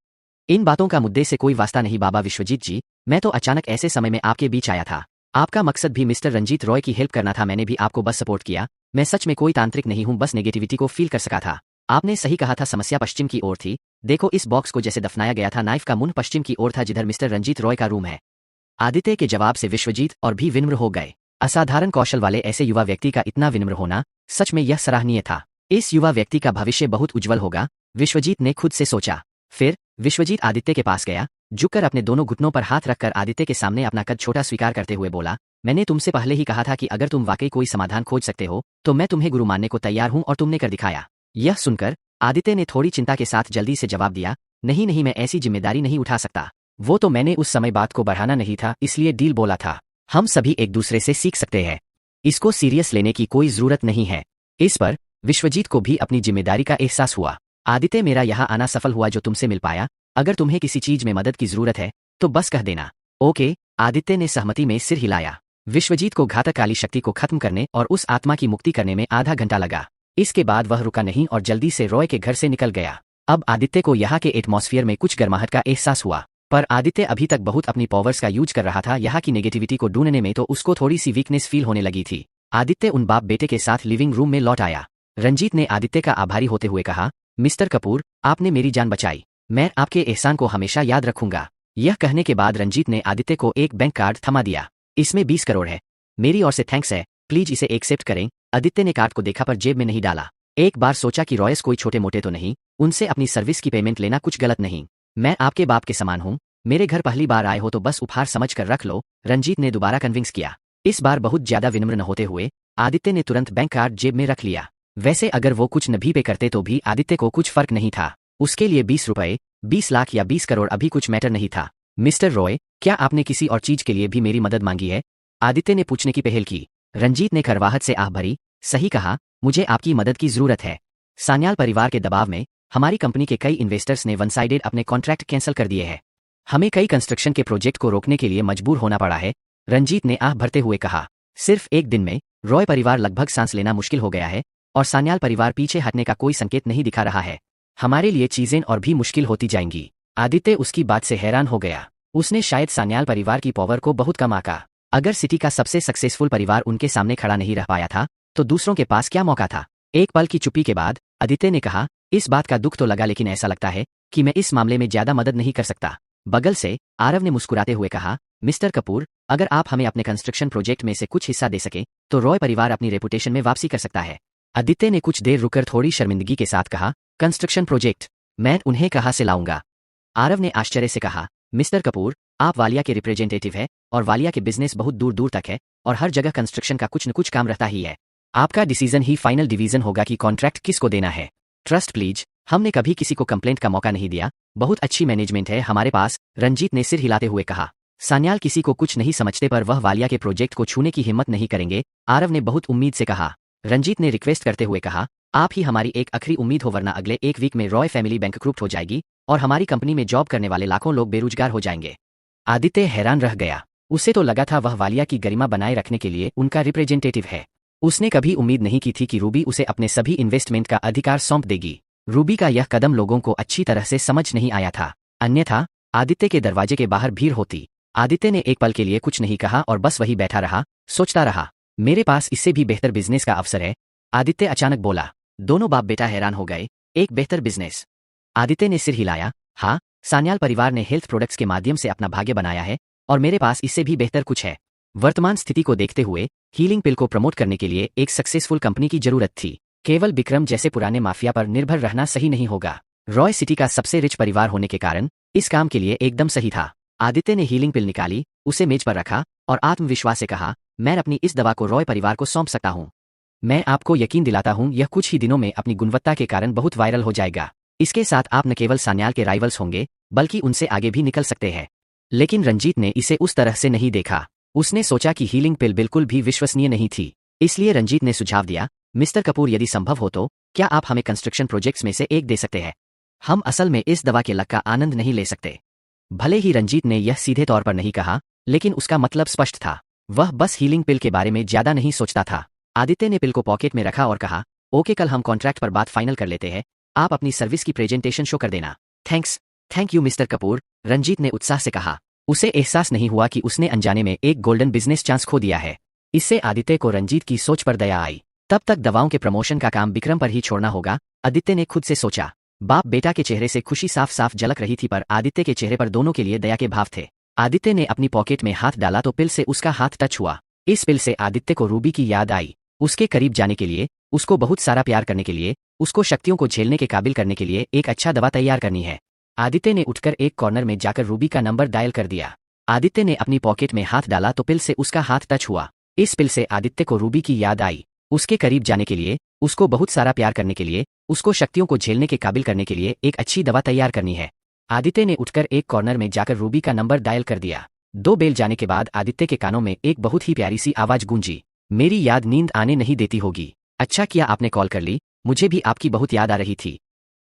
इन बातों का मुद्दे से कोई वास्ता नहीं बाबा विश्वजीत जी, मैं तो अचानक ऐसे समय में आपके बीच आया था। आपका मकसद भी मिस्टर रंजीत रॉय की हेल्प करना था, मैंने भी आपको बस सपोर्ट किया। मैं सच में कोई तांत्रिक नहीं हूं, बस नेगेटिविटी को फील कर सका था। आपने सही कहा था, समस्या पश्चिम की ओर थी। देखो, इस बॉक्स को जैसे दफनाया गया था, नाइफ का मुंह पश्चिम की ओर था, जिधर मिस्टर रंजीत रॉय का रूम है। आदित्य के जवाब से विश्वजीत और भी विनम्र हो गए। असाधारण कौशल वाले ऐसे युवा व्यक्ति का इतना विनम्र होना सच में यह सराहनीय था। इस युवा व्यक्ति का भविष्य बहुत उज्जवल होगा, विश्वजीत ने खुद से सोचा। फिर विश्वजीत आदित्य के पास गया, झुककर अपने दोनों घुटनों पर हाथ रखकर आदित्य के सामने अपना कद छोटा स्वीकार करते हुए बोला, मैंने तुमसे पहले ही कहा था कि अगर तुम वाकई कोई समाधान खोज सकते हो तो मैं तुम्हें गुरु मानने को तैयार हूं, और तुमने कर दिखाया। यह सुनकर आदित्य ने थोड़ी चिंता के साथ जल्दी से जवाब दिया, नहीं नहीं, मैं ऐसी जिम्मेदारी नहीं उठा सकता। वो तो मैंने उस समय बात को बढ़ाना नहीं था, इसलिए डील बोला था। हम सभी एक दूसरे से सीख सकते हैं, इसको सीरियस लेने की कोई जरूरत नहीं है। इस पर विश्वजीत को भी अपनी जिम्मेदारी का एहसास हुआ। आदित्य, मेरा यहाँ आना सफल हुआ जो तुमसे मिल पाया। अगर तुम्हें किसी चीज में मदद की जरूरत है तो बस कह देना। ओके, आदित्य ने सहमति में सिर हिलाया। विश्वजीत को घातक काली शक्ति को खत्म करने और उस आत्मा की मुक्ति करने में आधा घंटा लगा। इसके बाद वह रुका नहीं और जल्दी से रॉय के घर से निकल गया। अब आदित्य को यहाँ के एटमॉस्फेयर में कुछ गर्माहट का एहसास हुआ, पर आदित्य अभी तक बहुत अपनी पावर्स का यूज कर रहा था। यहाँ की नेगेटिविटी को ढूंढने में तो उसको थोड़ी सी वीकनेस फील होने लगी थी। आदित्य उन बाप बेटे के साथ लिविंग रूम में लौट आया। रंजीत ने आदित्य का आभारी होते हुए कहा, मिस्टर कपूर, आपने मेरी जान बचाई। मैं आपके एहसान को हमेशा याद रखूंगा। यह कहने के बाद रंजीत ने आदित्य को एक बैंक कार्ड थमा दिया। इसमें 20 करोड़ है। मेरी ओर से थैंक्स है, प्लीज इसे एक्सेप्ट करें। आदित्य ने कार्ड को देखा पर जेब में नहीं डाला। एक बार सोचा कि रॉयस कोई छोटे मोटे तो नहीं, उनसे अपनी सर्विस की पेमेंट लेना कुछ गलत नहीं। मैं आपके बाप के समान हूँ, मेरे घर पहली बार आए हो तो बस उपहार समझ कर रख लो। रंजीत ने दोबारा कन्विंस किया। इस बार बहुत ज्यादा विनम्र न होते हुए आदित्य ने तुरंत बैंक कार्ड जेब में रख लिया। वैसे अगर वो कुछ न भी पे करते तो भी आदित्य को कुछ फर्क नहीं था। उसके लिए 20 रुपए, 20 लाख या 20 करोड़ अभी कुछ मैटर नहीं था। मिस्टर रॉय, क्या आपने किसी और चीज के लिए भी मेरी मदद मांगी है? आदित्य ने पूछने की पहल की। रंजीत ने करवाहट से आह भरी, सही कहा, मुझे आपकी मदद की जरूरत है। सान्याल परिवार के दबाव में हमारी कंपनी के कई इन्वेस्टर्स ने वन साइडेड अपने कॉन्ट्रैक्ट कैंसिल कर दिए हैं। हमें कई कंस्ट्रक्शन के प्रोजेक्ट को रोकने के लिए मजबूर होना पड़ा है। रंजीत ने आह भरते हुए कहा, सिर्फ एक दिन में रॉय परिवार लगभग सांस लेना मुश्किल हो गया है और सान्याल परिवार पीछे हटने का कोई संकेत नहीं दिखा रहा है। हमारे लिए चीजें और भी मुश्किल होती जाएंगी। आदित्य उसकी बात से हैरान हो गया। उसने शायद सान्याल परिवार की पावर को बहुत कम आंका। अगर सिटी का सबसे सक्सेसफुल परिवार उनके सामने खड़ा नहीं रह पाया था तो दूसरों के पास क्या मौका था? एक पल की चुप्पी के बाद आदित्य ने कहा, इस बात का दुख तो लगा, लेकिन ऐसा लगता है कि मैं इस मामले में ज्यादा मदद नहीं कर सकता। बगल से आरव ने मुस्कुराते हुए कहा, मिस्टर कपूर, अगर आप हमें अपने कंस्ट्रक्शन प्रोजेक्ट में से कुछ हिस्सा दे सके तो रॉय परिवार अपनी रेपुटेशन में वापसी कर सकता है। आदित्य ने कुछ देर रुककर थोड़ी शर्मिंदगी के साथ कहा, कंस्ट्रक्शन प्रोजेक्ट? मैं उन्हें कहां से लाऊंगा? आरव ने आश्चर्य से कहा, मिस्टर कपूर, आप वालिया के रिप्रेजेंटेटिव है और वालिया के बिजनेस बहुत दूर दूर तक है और हर जगह कंस्ट्रक्शन का कुछ न कुछ काम रहता ही है। आपका डिसीजन ही फाइनल डिवीजन होगा कि कॉन्ट्रैक्ट किसको देना है। ट्रस्ट प्लीज, हमने कभी किसी को कंप्लेंट का मौका नहीं दिया। बहुत अच्छी मैनेजमेंट है हमारे पास। रंजीत ने सिर हिलाते हुए कहा, सान्याल किसी को कुछ नहीं समझते पर वह वालिया के प्रोजेक्ट को छूने की हिम्मत नहीं करेंगे। आरव ने बहुत उम्मीद से कहा। रंजीत ने रिक्वेस्ट करते हुए कहा, आप ही हमारी एक आखिरी उम्मीद हो, वरना अगले एक वीक में रॉय फैमिली बैंकक्रप्ट हो जाएगी और हमारी कंपनी में जॉब करने वाले लाखों लोग बेरोजगार हो जाएंगे। आदित्य हैरान रह गया। उसे तो लगा था वह वालिया की गरिमा बनाए रखने के लिए उनका रिप्रेजेंटेटिव है। उसने कभी उम्मीद नहीं की थी कि रूबी उसे अपने सभी इन्वेस्टमेंट का अधिकार सौंप देगी। रूबी का यह कदम लोगों को अच्छी तरह से समझ नहीं आया था, अन्यथा आदित्य के दरवाजे के बाहर भीड़ होती। आदित्य ने एक पल के लिए कुछ नहीं कहा और बस वही बैठा रहा, सोचता रहा। मेरे पास इससे भी बेहतर बिजनेस का अवसर है, आदित्य अचानक बोला। दोनों बाप बेटा हैरान हो गए। एक बेहतर बिजनेस? आदित्य ने सिर हिलाया। हाँ, सान्याल परिवार ने हेल्थ प्रोडक्ट्स के माध्यम से अपना भाग्य बनाया है और मेरे पास इससे भी बेहतर कुछ है। वर्तमान स्थिति को देखते हुए हीलिंग पिल को प्रमोट करने के लिए एक सक्सेसफुल कंपनी की जरूरत थी। केवल विक्रम जैसे पुराने माफिया पर निर्भर रहना सही नहीं होगा। रॉय सिटी का सबसे रिच परिवार होने के कारण इस काम के लिए एकदम सही था। आदित्य ने हीलिंग पिल निकाली, उसे मेज पर रखा और आत्मविश्वास से कहा, मैं अपनी इस दवा को रॉय परिवार को सौंप सकता हूँ। मैं आपको यकीन दिलाता हूँ यह कुछ ही दिनों में अपनी गुणवत्ता के कारण बहुत वायरल हो जाएगा। इसके साथ आप न केवल सान्याल के राइवल्स होंगे बल्कि उनसे आगे भी निकल सकते हैं। लेकिन रंजीत ने इसे उस तरह से नहीं देखा। उसने सोचा कि हीलिंग पिल बिल्कुल भी विश्वसनीय नहीं थी। इसलिए रंजीत ने सुझाव दिया, मिस्टर कपूर, यदि संभव हो तो क्या आप हमें कंस्ट्रक्शन प्रोजेक्ट्स में से एक दे सकते हैं? हम असल में इस दवा के लक का आनंद नहीं ले सकते। भले ही रंजीत ने यह सीधे तौर पर नहीं कहा, लेकिन उसका मतलब स्पष्ट था। वह बस हीलिंग पिल के बारे में ज्यादा नहीं सोचता था। आदित्य ने पिल को पॉकेट में रखा और कहा, ओके, कल हम कॉन्ट्रैक्ट पर बात फाइनल कर लेते हैं। आप अपनी सर्विस की प्रेजेंटेशन शो कर देना। Thank you mister Kapoor, Ranjit ने उत्साह से कहा। उसे एहसास नहीं हुआ कि उसने अनजाने में एक गोल्डन बिजनेस चांस खो दिया है। इससे आदित्य को रंजीत की सोच पर दया आई। तब तक दवाओं के प्रमोशन का काम विक्रम पर ही छोड़ना होगा, आदित्य ने खुद से सोचा। बाप बेटा के चेहरे से खुशी साफ साफ झलक रही थी, पर आदित्य के चेहरे पर दोनों के लिए दया के भाव थे। आदित्य ने अपनी पॉकेट में हाथ डाला तो पिल से उसका हाथ टच हुआ। इस पिल से आदित्य को रूबी की याद आई। उसके करीब जाने के लिए, उसको बहुत सारा प्यार करने के लिए, उसको शक्तियों को झेलने के काबिल करने के लिए एक अच्छा दवा तैयार करनी है। आदित्य ने उठकर एक कॉर्नर में जाकर रूबी का नंबर डायल कर दिया। आदित्य ने अपनी पॉकेट में हाथ डाला तो पिल से उसका हाथ टच हुआ। इस पिल से आदित्य को रूबी की याद आई। उसके करीब जाने के लिए, उसको बहुत सारा प्यार करने के लिए, उसको शक्तियों को झेलने के काबिल करने के लिए एक अच्छी दवा तैयार करनी है। आदित्य ने उठकर एक कॉर्नर में जाकर रूबी का नंबर डायल कर दिया। 2 बेल जाने के बाद आदित्य के कानों में एक बहुत ही प्यारी सी आवाज गूंजी। मेरी याद नींद आने नहीं देती होगी। अच्छा किया आपने कॉल कर ली, मुझे भी आपकी बहुत याद आ रही थी।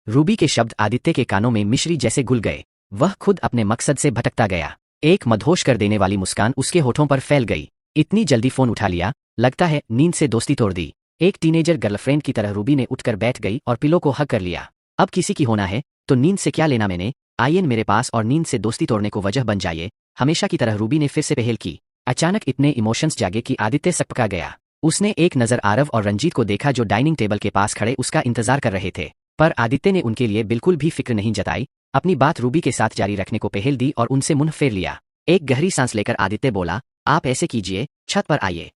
रूबी के शब्द आदित्य के कानों में मिश्री जैसे घुल गए। वह खुद अपने मकसद से भटकता गया। एक मदहोश कर देने वाली मुस्कान उसके होठों पर फैल गई। इतनी जल्दी फोन उठा लिया, लगता है नींद से दोस्ती तोड़ दी। एक टीनेजर गर्लफ्रेंड की तरह रूबी ने उठकर बैठ गई और पिलो को हग कर लिया। अब किसी की होना है तो नींद से क्या लेना मैंने, आइए मेरे पास और नींद से दोस्ती तोड़ने को वजह बन जाइए। हमेशा की तरह रूबी ने फिर से पहल की। अचानक इतने इमोशंस जागे कि आदित्य सकपका गया। उसने एक नजर आरव और रंजीत को देखा जो डाइनिंग टेबल के पास खड़े उसका इंतजार कर रहे थे, पर आदित्य ने उनके लिए बिल्कुल भी फिक्र नहीं जताई। अपनी बात रूबी के साथ जारी रखने को पहल दी और उनसे मुंह फेर लिया। एक गहरी सांस लेकर आदित्य बोला, आप ऐसे कीजिए, छत पर आइए।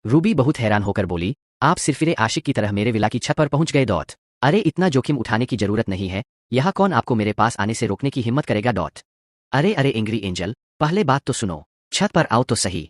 रूबी बहुत हैरान होकर बोली, आप सिरफिरे आशिक की तरह मेरे विला की छत पर पहुंच गए डॉट। अरे इतना जोखिम उठाने की जरूरत नहीं है, यहाँ कौन आपको मेरे पास आने से रोकने की हिम्मत करेगा डॉट। अरे एंग्री एंजल, पहले बात तो सुनो, छत पर आओ तो सही।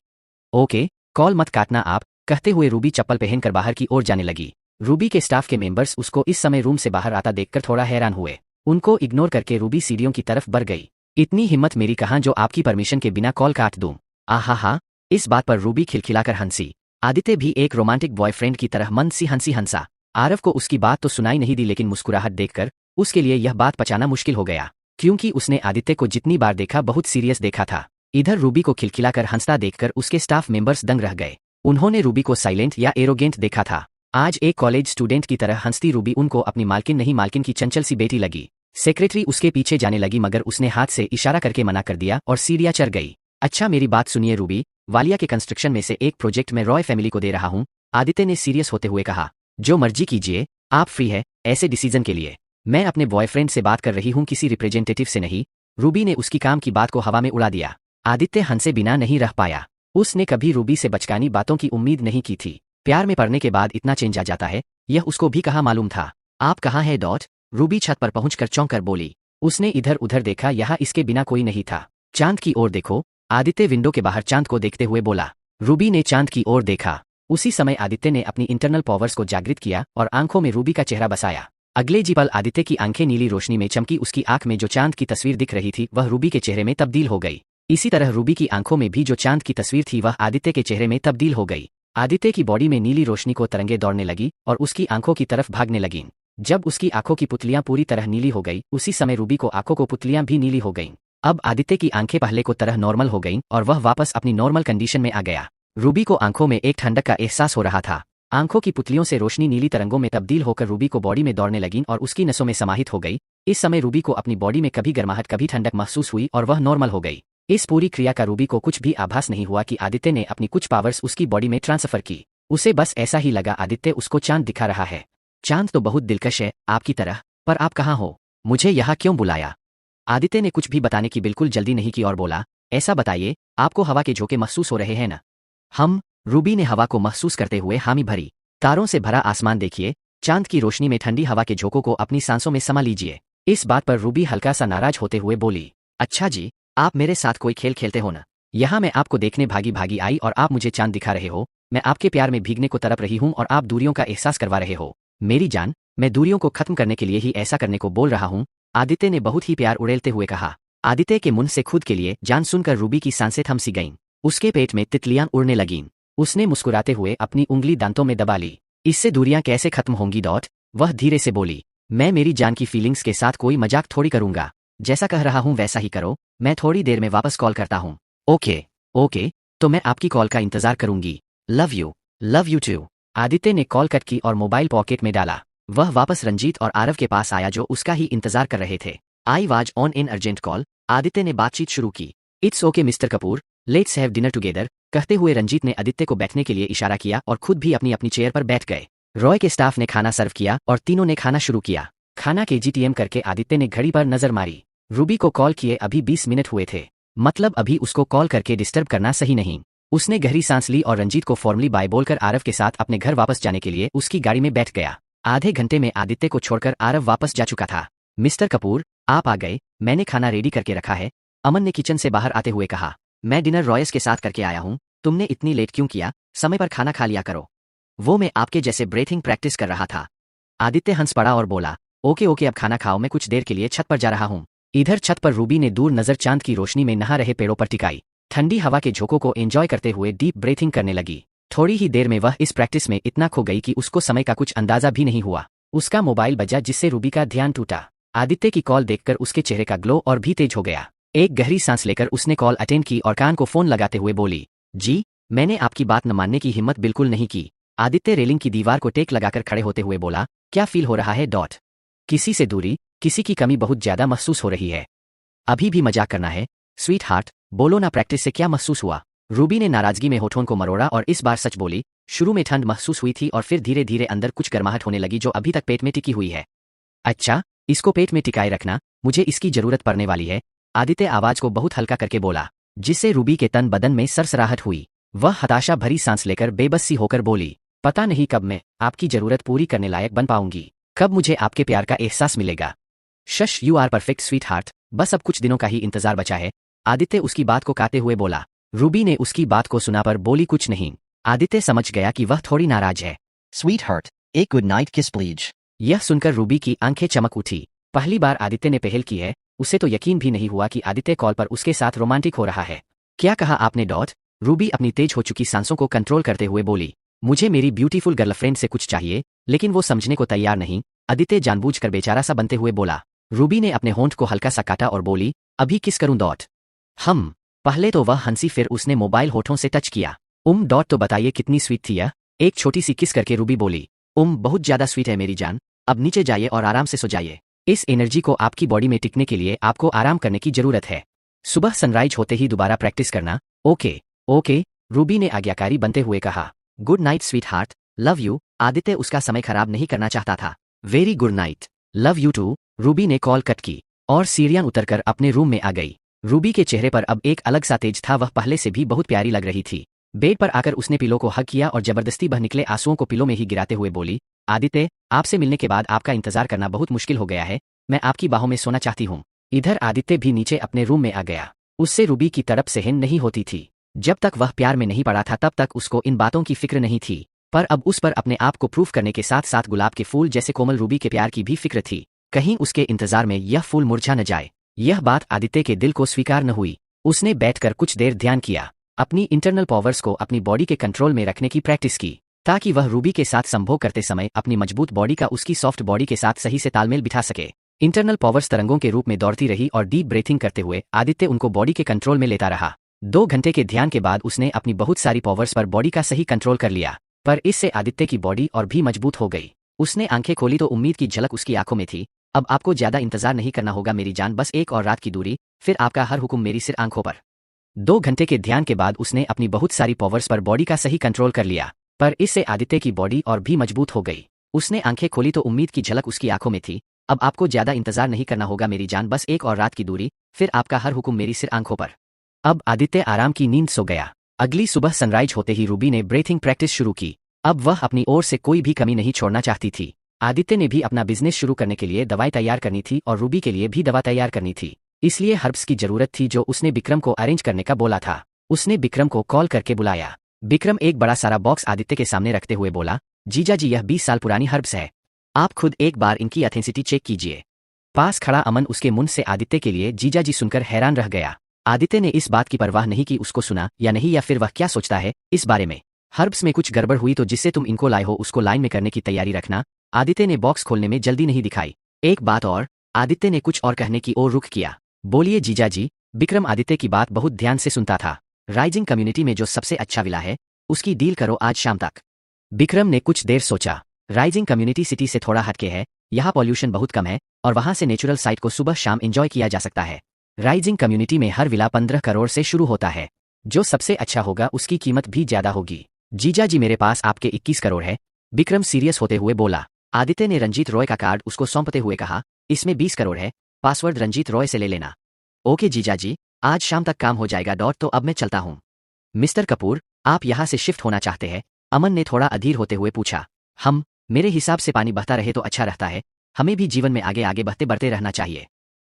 ओके, कॉल मत काटना आप, कहते हुए रूबी चप्पल पहनकर बाहर की ओर जाने लगी। रूबी के स्टाफ के मेंबर्स उसको इस समय रूम से बाहर आता देखकर थोड़ा हैरान हुए। उनको इग्नोर करके रूबी सीढ़ियों की तरफ बढ़ गई। इतनी हिम्मत मेरी कहाँ जो आपकी परमिशन के बिना कॉल काट दूं। आहा, इस बात पर रूबी खिलखिलाकर हंसी। आदित्य भी एक रोमांटिक बॉयफ्रेंड की तरह मन सी हंसा। आरव को उसकी बात तो सुनाई नहीं दी, लेकिन मुस्कुराहट देखकर उसके लिए यह बात पचाना मुश्किल हो गया, क्योंकि उसने आदित्य को जितनी बार देखा बहुत सीरियस देखा था। इधर रूबी को खिलखिलाकर हंसता देखकर उसके स्टाफ मेंबर्स दंग रह गए। उन्होंने रूबी को साइलेंट या एरोगेंट देखा था। आज एक कॉलेज स्टूडेंट की तरह हंसती रूबी उनको अपनी मालकिन नहीं मालकिन की चंचल सी बेटी लगी। सेक्रेटरी उसके पीछे जाने लगी, मगर उसने हाथ से इशारा करके मना कर दिया और सीढ़ियां चढ़ गई। अच्छा मेरी बात सुनिए रूबी, वालिया के कंस्ट्रक्शन में से एक प्रोजेक्ट मैं रॉय फैमिली को दे रहा हूँ, आदित्य ने सीरियस होते हुए कहा। जो मर्जी कीजिए, आप फ्री है ऐसे डिसीजन के लिए। मैं अपने बॉयफ्रेंड से बात कर रही हूँ, किसी रिप्रेजेंटेटिव से नहीं। रूबी ने उसकी काम की बात को हवा में उड़ा दिया। आदित्य हंसे बिना नहीं रह पाया। उसने कभी रूबी से बचकानी बातों की उम्मीद नहीं की थी। प्यार में पड़ने के बाद इतना चेंज आ जाता है, यह उसको भी कहाँ मालूम था। आप कहाँ है डॉट, रूबी छत पर पहुंचकर चौंक कर बोली। उसने इधर उधर देखा, यहाँ इसके बिना कोई नहीं था। चांद की ओर देखो, आदित्य विंडो के बाहर चांद को देखते हुए बोला। रूबी ने चांद की ओर देखा। उसी समय आदित्य ने अपनी इंटरनल पावर्स को जागृत किया और आंखों में रूबी का चेहरा बसाया। अगले जी पल आदित्य की आंखें नीली रोशनी में चमकी। उसकी आंख में जो चांद की तस्वीर दिख रही थी वह रूबी के चेहरे में तब्दील हो गई। इसी तरह रूबी की आंखों में भी जो चांद की तस्वीर थी वह आदित्य के चेहरे में तब्दील हो गई। आदित्य की बॉडी में नीली रोशनी को तरंगे दौड़ने लगी और उसकी आंखों की तरफ भागने लगीं। जब उसकी आंखों की पुतलियां पूरी तरह नीली हो गई, उसी समय रूबी को आंखों को पुतलियां भी नीली हो गईं। अब आदित्य की आंखें पहले को तरह नॉर्मल हो गईं और वह वापस अपनी नॉर्मल कंडीशन में आ गया। रूबी को आंखों में एक ठंडक का एहसास हो रहा था। आंखों की पुतलियों से रोशनी नीली तरंगों में तब्दील होकर रूबी को बॉडी में दौड़ने लगीं और उसकी नसों में समाहित हो गई। इस समय रूबी को अपनी बॉडी में कभी गर्माहट कभी ठंडक महसूस हुई और वह नॉर्मल हो गई। इस पूरी क्रिया का रूबी को कुछ भी आभास नहीं हुआ कि आदित्य ने अपनी कुछ पावर्स उसकी बॉडी में ट्रांसफर की। उसे बस ऐसा ही लगा आदित्य उसको चांद दिखा रहा है। चांद तो बहुत दिलकश है आपकी तरह, पर आप कहाँ हो, मुझे यहाँ क्यों बुलाया। आदित्य ने कुछ भी बताने की बिल्कुल जल्दी नहीं की और बोला, ऐसा बताइए आपको हवा के झोंके महसूस हो रहे हैं ना। हम, रूबी ने हवा को महसूस करते हुए हामी भरी। तारों से भरा आसमान देखिए, चांद की रोशनी में ठंडी हवा के झोंकों को अपनी सांसों में समा लीजिए। इस बात पर रूबी हल्का सा नाराज होते हुए बोली, अच्छा जी, आप मेरे साथ कोई खेल खेलते हो ना। यहाँ मैं आपको देखने भागी भागी आई और आप मुझे चांद दिखा रहे हो। मैं आपके प्यार में भीगने को तड़प रही हूँ और आप दूरियों का एहसास करवा रहे हो। मेरी जान, मैं दूरियों को खत्म करने के लिए ही ऐसा करने को बोल रहा हूँ, आदित्य ने बहुत ही प्यार उड़ेलते हुए कहा। आदित्य के मुंह से खुद के लिए जान सुनकर रूबी की सांसें थम सी गईं। उसके पेट में तितलियां उड़ने लगीं। उसने मुस्कुराते हुए अपनी उंगली दांतों में दबा ली। इससे दूरियां कैसे खत्म होंगी डॉट, वह धीरे से बोली, मैं मेरी जान की फीलिंग्स के साथ कोई मजाक थोड़ी करूंगा। जैसा कह रहा हूं वैसा ही करो, मैं थोड़ी देर में वापस कॉल करता हूं। ओके ओके, तो मैं आपकी कॉल का इंतजार करूंगी। Love you to. आदित्य ने कॉल कट की और मोबाइल पॉकेट में डाला। वह वापस रंजीत और आरव के पास आया जो उसका ही इंतजार कर रहे थे। I was on an urgent call. Aditya ने बातचीत शुरू की। It's okay mister Kapoor, let's have dinner together. कहते हुए रंजीत ने आदित्य को बैठने के लिए इशारा किया और खुद भी अपनी अपनी चेयर पर बैठ गए। रॉय के स्टाफ ने खाना सर्व किया और तीनों ने खाना शुरू किया। खाना के जीटीएम करके आदित्य ने घड़ी पर नजर मारी। रूबी को कॉल किए अभी 20 मिनट हुए थे, मतलब अभी उसको कॉल करके डिस्टर्ब करना सही नहीं। उसने गहरी सांस ली और रंजीत को फॉर्मली बाय बोलकर आरव के साथ अपने घर वापस जाने के लिए उसकी गाड़ी में बैठ गया। आधे घंटे में आदित्य को छोड़कर आरव वापस जा चुका था। मिस्टर कपूर, आप आ गए, मैंने खाना रेडी करके रखा है, अमन ने किचन से बाहर आते हुए कहा। मैं डिनर रॉयस के साथ करके आया हूँ, तुमने इतनी लेट क्यों किया? समय पर खाना खा लिया करो। वो मैं आपके जैसे ब्रीथिंग प्रैक्टिस कर रहा था। आदित्य हंस पड़ा और बोला, ओके ओके अब खाना खाओ, मैं कुछ देर के लिए छत पर जा रहा हूँ। इधर छत पर रूबी ने दूर नजर चांद की रोशनी में नहा रहे पेड़ों पर टिकाई। ठंडी हवा के झोंकों को एंजॉय करते हुए डीप ब्रीथिंग करने लगी। थोड़ी ही देर में वह इस प्रैक्टिस में इतना खो गई कि उसको समय का कुछ अंदाजा भी नहीं हुआ। उसका मोबाइल बजा जिससे रूबी का ध्यान टूटा। आदित्य की कॉल देखकर उसके चेहरे का ग्लो और भी तेज हो गया। एक गहरी सांस लेकर उसने कॉल अटेंड की और कान को फोन लगाते हुए बोली, जी, मैंने आपकी बात न मानने की हिम्मत बिल्कुल नहीं की। आदित्य रेलिंग की दीवार को टेक लगाकर खड़े होते हुए बोला, क्या फील हो रहा है? किसी से दूरी, किसी की कमी बहुत ज्यादा महसूस हो रही है। अभी भी मजाक करना है? स्वीट हार्ट, बोलो ना, प्रैक्टिस से क्या महसूस हुआ? रूबी ने नाराजगी में होठों को मरोड़ा और इस बार सच बोली, शुरू में ठंड महसूस हुई थी और फिर धीरे धीरे अंदर कुछ गर्माहट होने लगी जो अभी तक पेट में टिकी हुई है। अच्छा, इसको पेट में टिकाए रखना, मुझे इसकी जरूरत पड़ने वाली है। आदित्य आवाज को बहुत हल्का करके बोला, जिससे रूबी के तन बदन में सरसराहट हुई। वह हताशा भरी सांस लेकर बेबस सी होकर बोली, पता नहीं कब मैं आपकी जरूरत पूरी करने लायक बन पाऊंगी, कब मुझे आपके प्यार का एहसास मिलेगा। Shh, you are perfect sweetheart, बस अब कुछ दिनों का ही इंतजार बचा है। आदित्य उसकी बात को काटते हुए बोला। रूबी ने उसकी बात को सुना पर बोली कुछ नहीं। आदित्य समझ गया कि वह थोड़ी नाराज है। स्वीट हार्ट, एक गुड नाइट किस प्लीज। यह सुनकर रूबी की आंखें चमक उठी। पहली बार आदित्य ने पहल की है, उसे तो यकीन भी नहीं हुआ कि आदित्य कॉल पर उसके साथ रोमांटिक हो रहा है। क्या कहा आपने? रूबी अपनी तेज हो चुकी सांसों को कंट्रोल करते हुए बोली, मुझे मेरी ब्यूटीफुल गर्लफ्रेंड से कुछ चाहिए, लेकिन वो समझने को तैयार नहीं। आदित्य जानबूझकर बेचारा सा बनते हुए बोला। रूबी ने अपने होंठ को हल्का सा काटा और बोली, अभी किस करूं? हम पहले तो वह हंसी, फिर उसने मोबाइल होठों से टच किया। तो बताइए कितनी स्वीट थी यह? एक छोटी सी किस करके रूबी बोली, बहुत ज्यादा स्वीट है मेरी जान, अब नीचे जाइए और आराम से सो जाइए। इस एनर्जी को आपकी बॉडी में टिकने के लिए आपको आराम करने की जरूरत है। सुबह सनराइज होते ही दोबारा प्रैक्टिस करना। ओके ओके, रूबी ने आज्ञाकारी बनते हुए कहा। Good night sweetheart, love you. Aditya उसका समय खराब नहीं करना चाहता था। Very good night, love you too. Ruby ने कॉल कट की और सीढ़ियां उतरकर अपने रूम में आ गई। रूबी के चेहरे पर अब एक अलग सा तेज था, वह पहले से भी बहुत प्यारी लग रही थी। बेड पर आकर उसने पिलो को हग किया और जबरदस्ती बह निकले आंसुओं को पिलो में ही गिराते हुए बोली, आदित्य, आपसे मिलने के बाद आपका इंतजार करना बहुत मुश्किल हो गया है, मैं आपकी बाहों में सोना चाहती हूँ। इधर आदित्य भी नीचे अपने रूम में आ गया। उससे रूबी की तड़प सहन नहीं होती थी। जब तक वह प्यार में नहीं पड़ा था तब तक उसको इन बातों की फिक्र नहीं थी, पर अब उस पर अपने आप को प्रूफ करने के साथ साथ गुलाब के फूल जैसे कोमल रूबी के प्यार की भी फिक्र थी। कहीं उसके इंतजार में यह फूल मुरझा न जाए। यह बात आदित्य के दिल को स्वीकार न हुई। उसने बैठकर कुछ देर ध्यान किया, अपनी इंटरनल पावर्स को अपनी बॉडी के कंट्रोल में रखने की प्रैक्टिस की, ताकि वह रूबी के साथ संभोग करते समय अपनी मजबूत बॉडी का उसकी सॉफ्ट बॉडी के साथ सही से तालमेल बिठा सके। इंटरनल पावर्स तरंगों के रूप में दौड़ती रही और डीप ब्रीथिंग करते हुए आदित्य उनको बॉडी के कंट्रोल में लेता रहा। 2 घंटे के ध्यान के बाद उसने अपनी बहुत सारी पावर्स पर बॉडी का सही कंट्रोल कर लिया, पर इससे आदित्य की बॉडी और भी मजबूत हो गई। उसने आंखें खोली तो उम्मीद की झलक उसकी आंखों में थी। अब आपको ज्यादा इंतजार नहीं करना होगा मेरी जान, बस एक और रात की दूरी, फिर आपका हर हुक्म मेरी सिर आंखों पर। 2 घंटे के ध्यान के बाद उसने अपनी बहुत सारी पावर्स पर बॉडी का सही कंट्रोल कर लिया, पर इससे आदित्य की बॉडी और भी मजबूत हो गई। उसने आंखें खोली तो उम्मीद की झलक उसकी आंखों में थी। अब आपको ज्यादा इंतजार नहीं करना होगा मेरी जान, बस एक और रात की दूरी, फिर आपका हर हुक्म मेरी सिर आंखों पर। अब आदित्य आराम की नींद सो गया। अगली सुबह सनराइज होते ही रूबी ने ब्रीथिंग प्रैक्टिस शुरू की। अब वह अपनी ओर से कोई भी कमी नहीं छोड़ना चाहती थी। आदित्य ने भी अपना बिजनेस शुरू करने के लिए दवाई तैयार करनी थी और रूबी के लिए भी दवा तैयार करनी थी, इसलिए हर्ब्स की जरूरत थी जो उसने विक्रम को अरेंज करने का बोला था। उसने विक्रम को कॉल करके बुलाया। विक्रम एक बड़ा सारा बॉक्स आदित्य के सामने रखते हुए बोला, जीजा जी, यह 20 साल पुरानी हर्ब्स है, आप खुद एक बार इनकी ऑथेंटिसिटी चेक कीजिए। पास खड़ा अमन उसके मुंह से आदित्य के लिए जीजा जी सुनकर हैरान रह गया। आदित्य ने इस बात की परवाह नहीं की उसको सुना या नहीं, या फिर वह क्या सोचता है इस बारे में। हर्ब्स में कुछ गड़बड़ हुई तो जिससे तुम इनको लाए हो उसको लाइन में करने की तैयारी रखना, आदित्य ने बॉक्स खोलने में जल्दी नहीं दिखाई। एक बात और, आदित्य ने कुछ और कहने की ओर रुख किया। बोलिए जीजा जी। विक्रम आदित्य की बात बहुत ध्यान से सुनता था। राइजिंग कम्युनिटी में जो सबसे अच्छा विला है उसकी डील करो आज शाम तक। विक्रम ने कुछ देर सोचा। राइजिंग कम्युनिटी सिटी से थोड़ा हटके है, यहाँ पॉल्यूशन बहुत कम है और वहां से नेचुरल साइट को सुबह शाम एंजॉय किया जा सकता है। राइजिंग कम्युनिटी में हर विला 15 करोड़ से शुरू होता है। जो सबसे अच्छा होगा उसकी कीमत भी ज्यादा होगी। जीजा जी मेरे पास आपके 21 करोड़ है, विक्रम सीरियस होते हुए बोला। आदित्य ने रंजीत रॉय का कार्ड उसको सौंपते हुए कहा, इसमें 20 करोड़ है, पासवर्ड रंजीत रॉय से ले लेना। ओके जीजा जी, आज शाम तक काम हो जाएगा। तो अब मैं चलता हूँ। मिस्टर कपूर, आप यहाँ से शिफ्ट होना चाहते हैं? अमन ने थोड़ा अधीर होते हुए पूछा। मेरे हिसाब से पानी बहता रहे तो अच्छा रहता है, हमें भी जीवन में आगे आगे बढ़ते रहना चाहिए।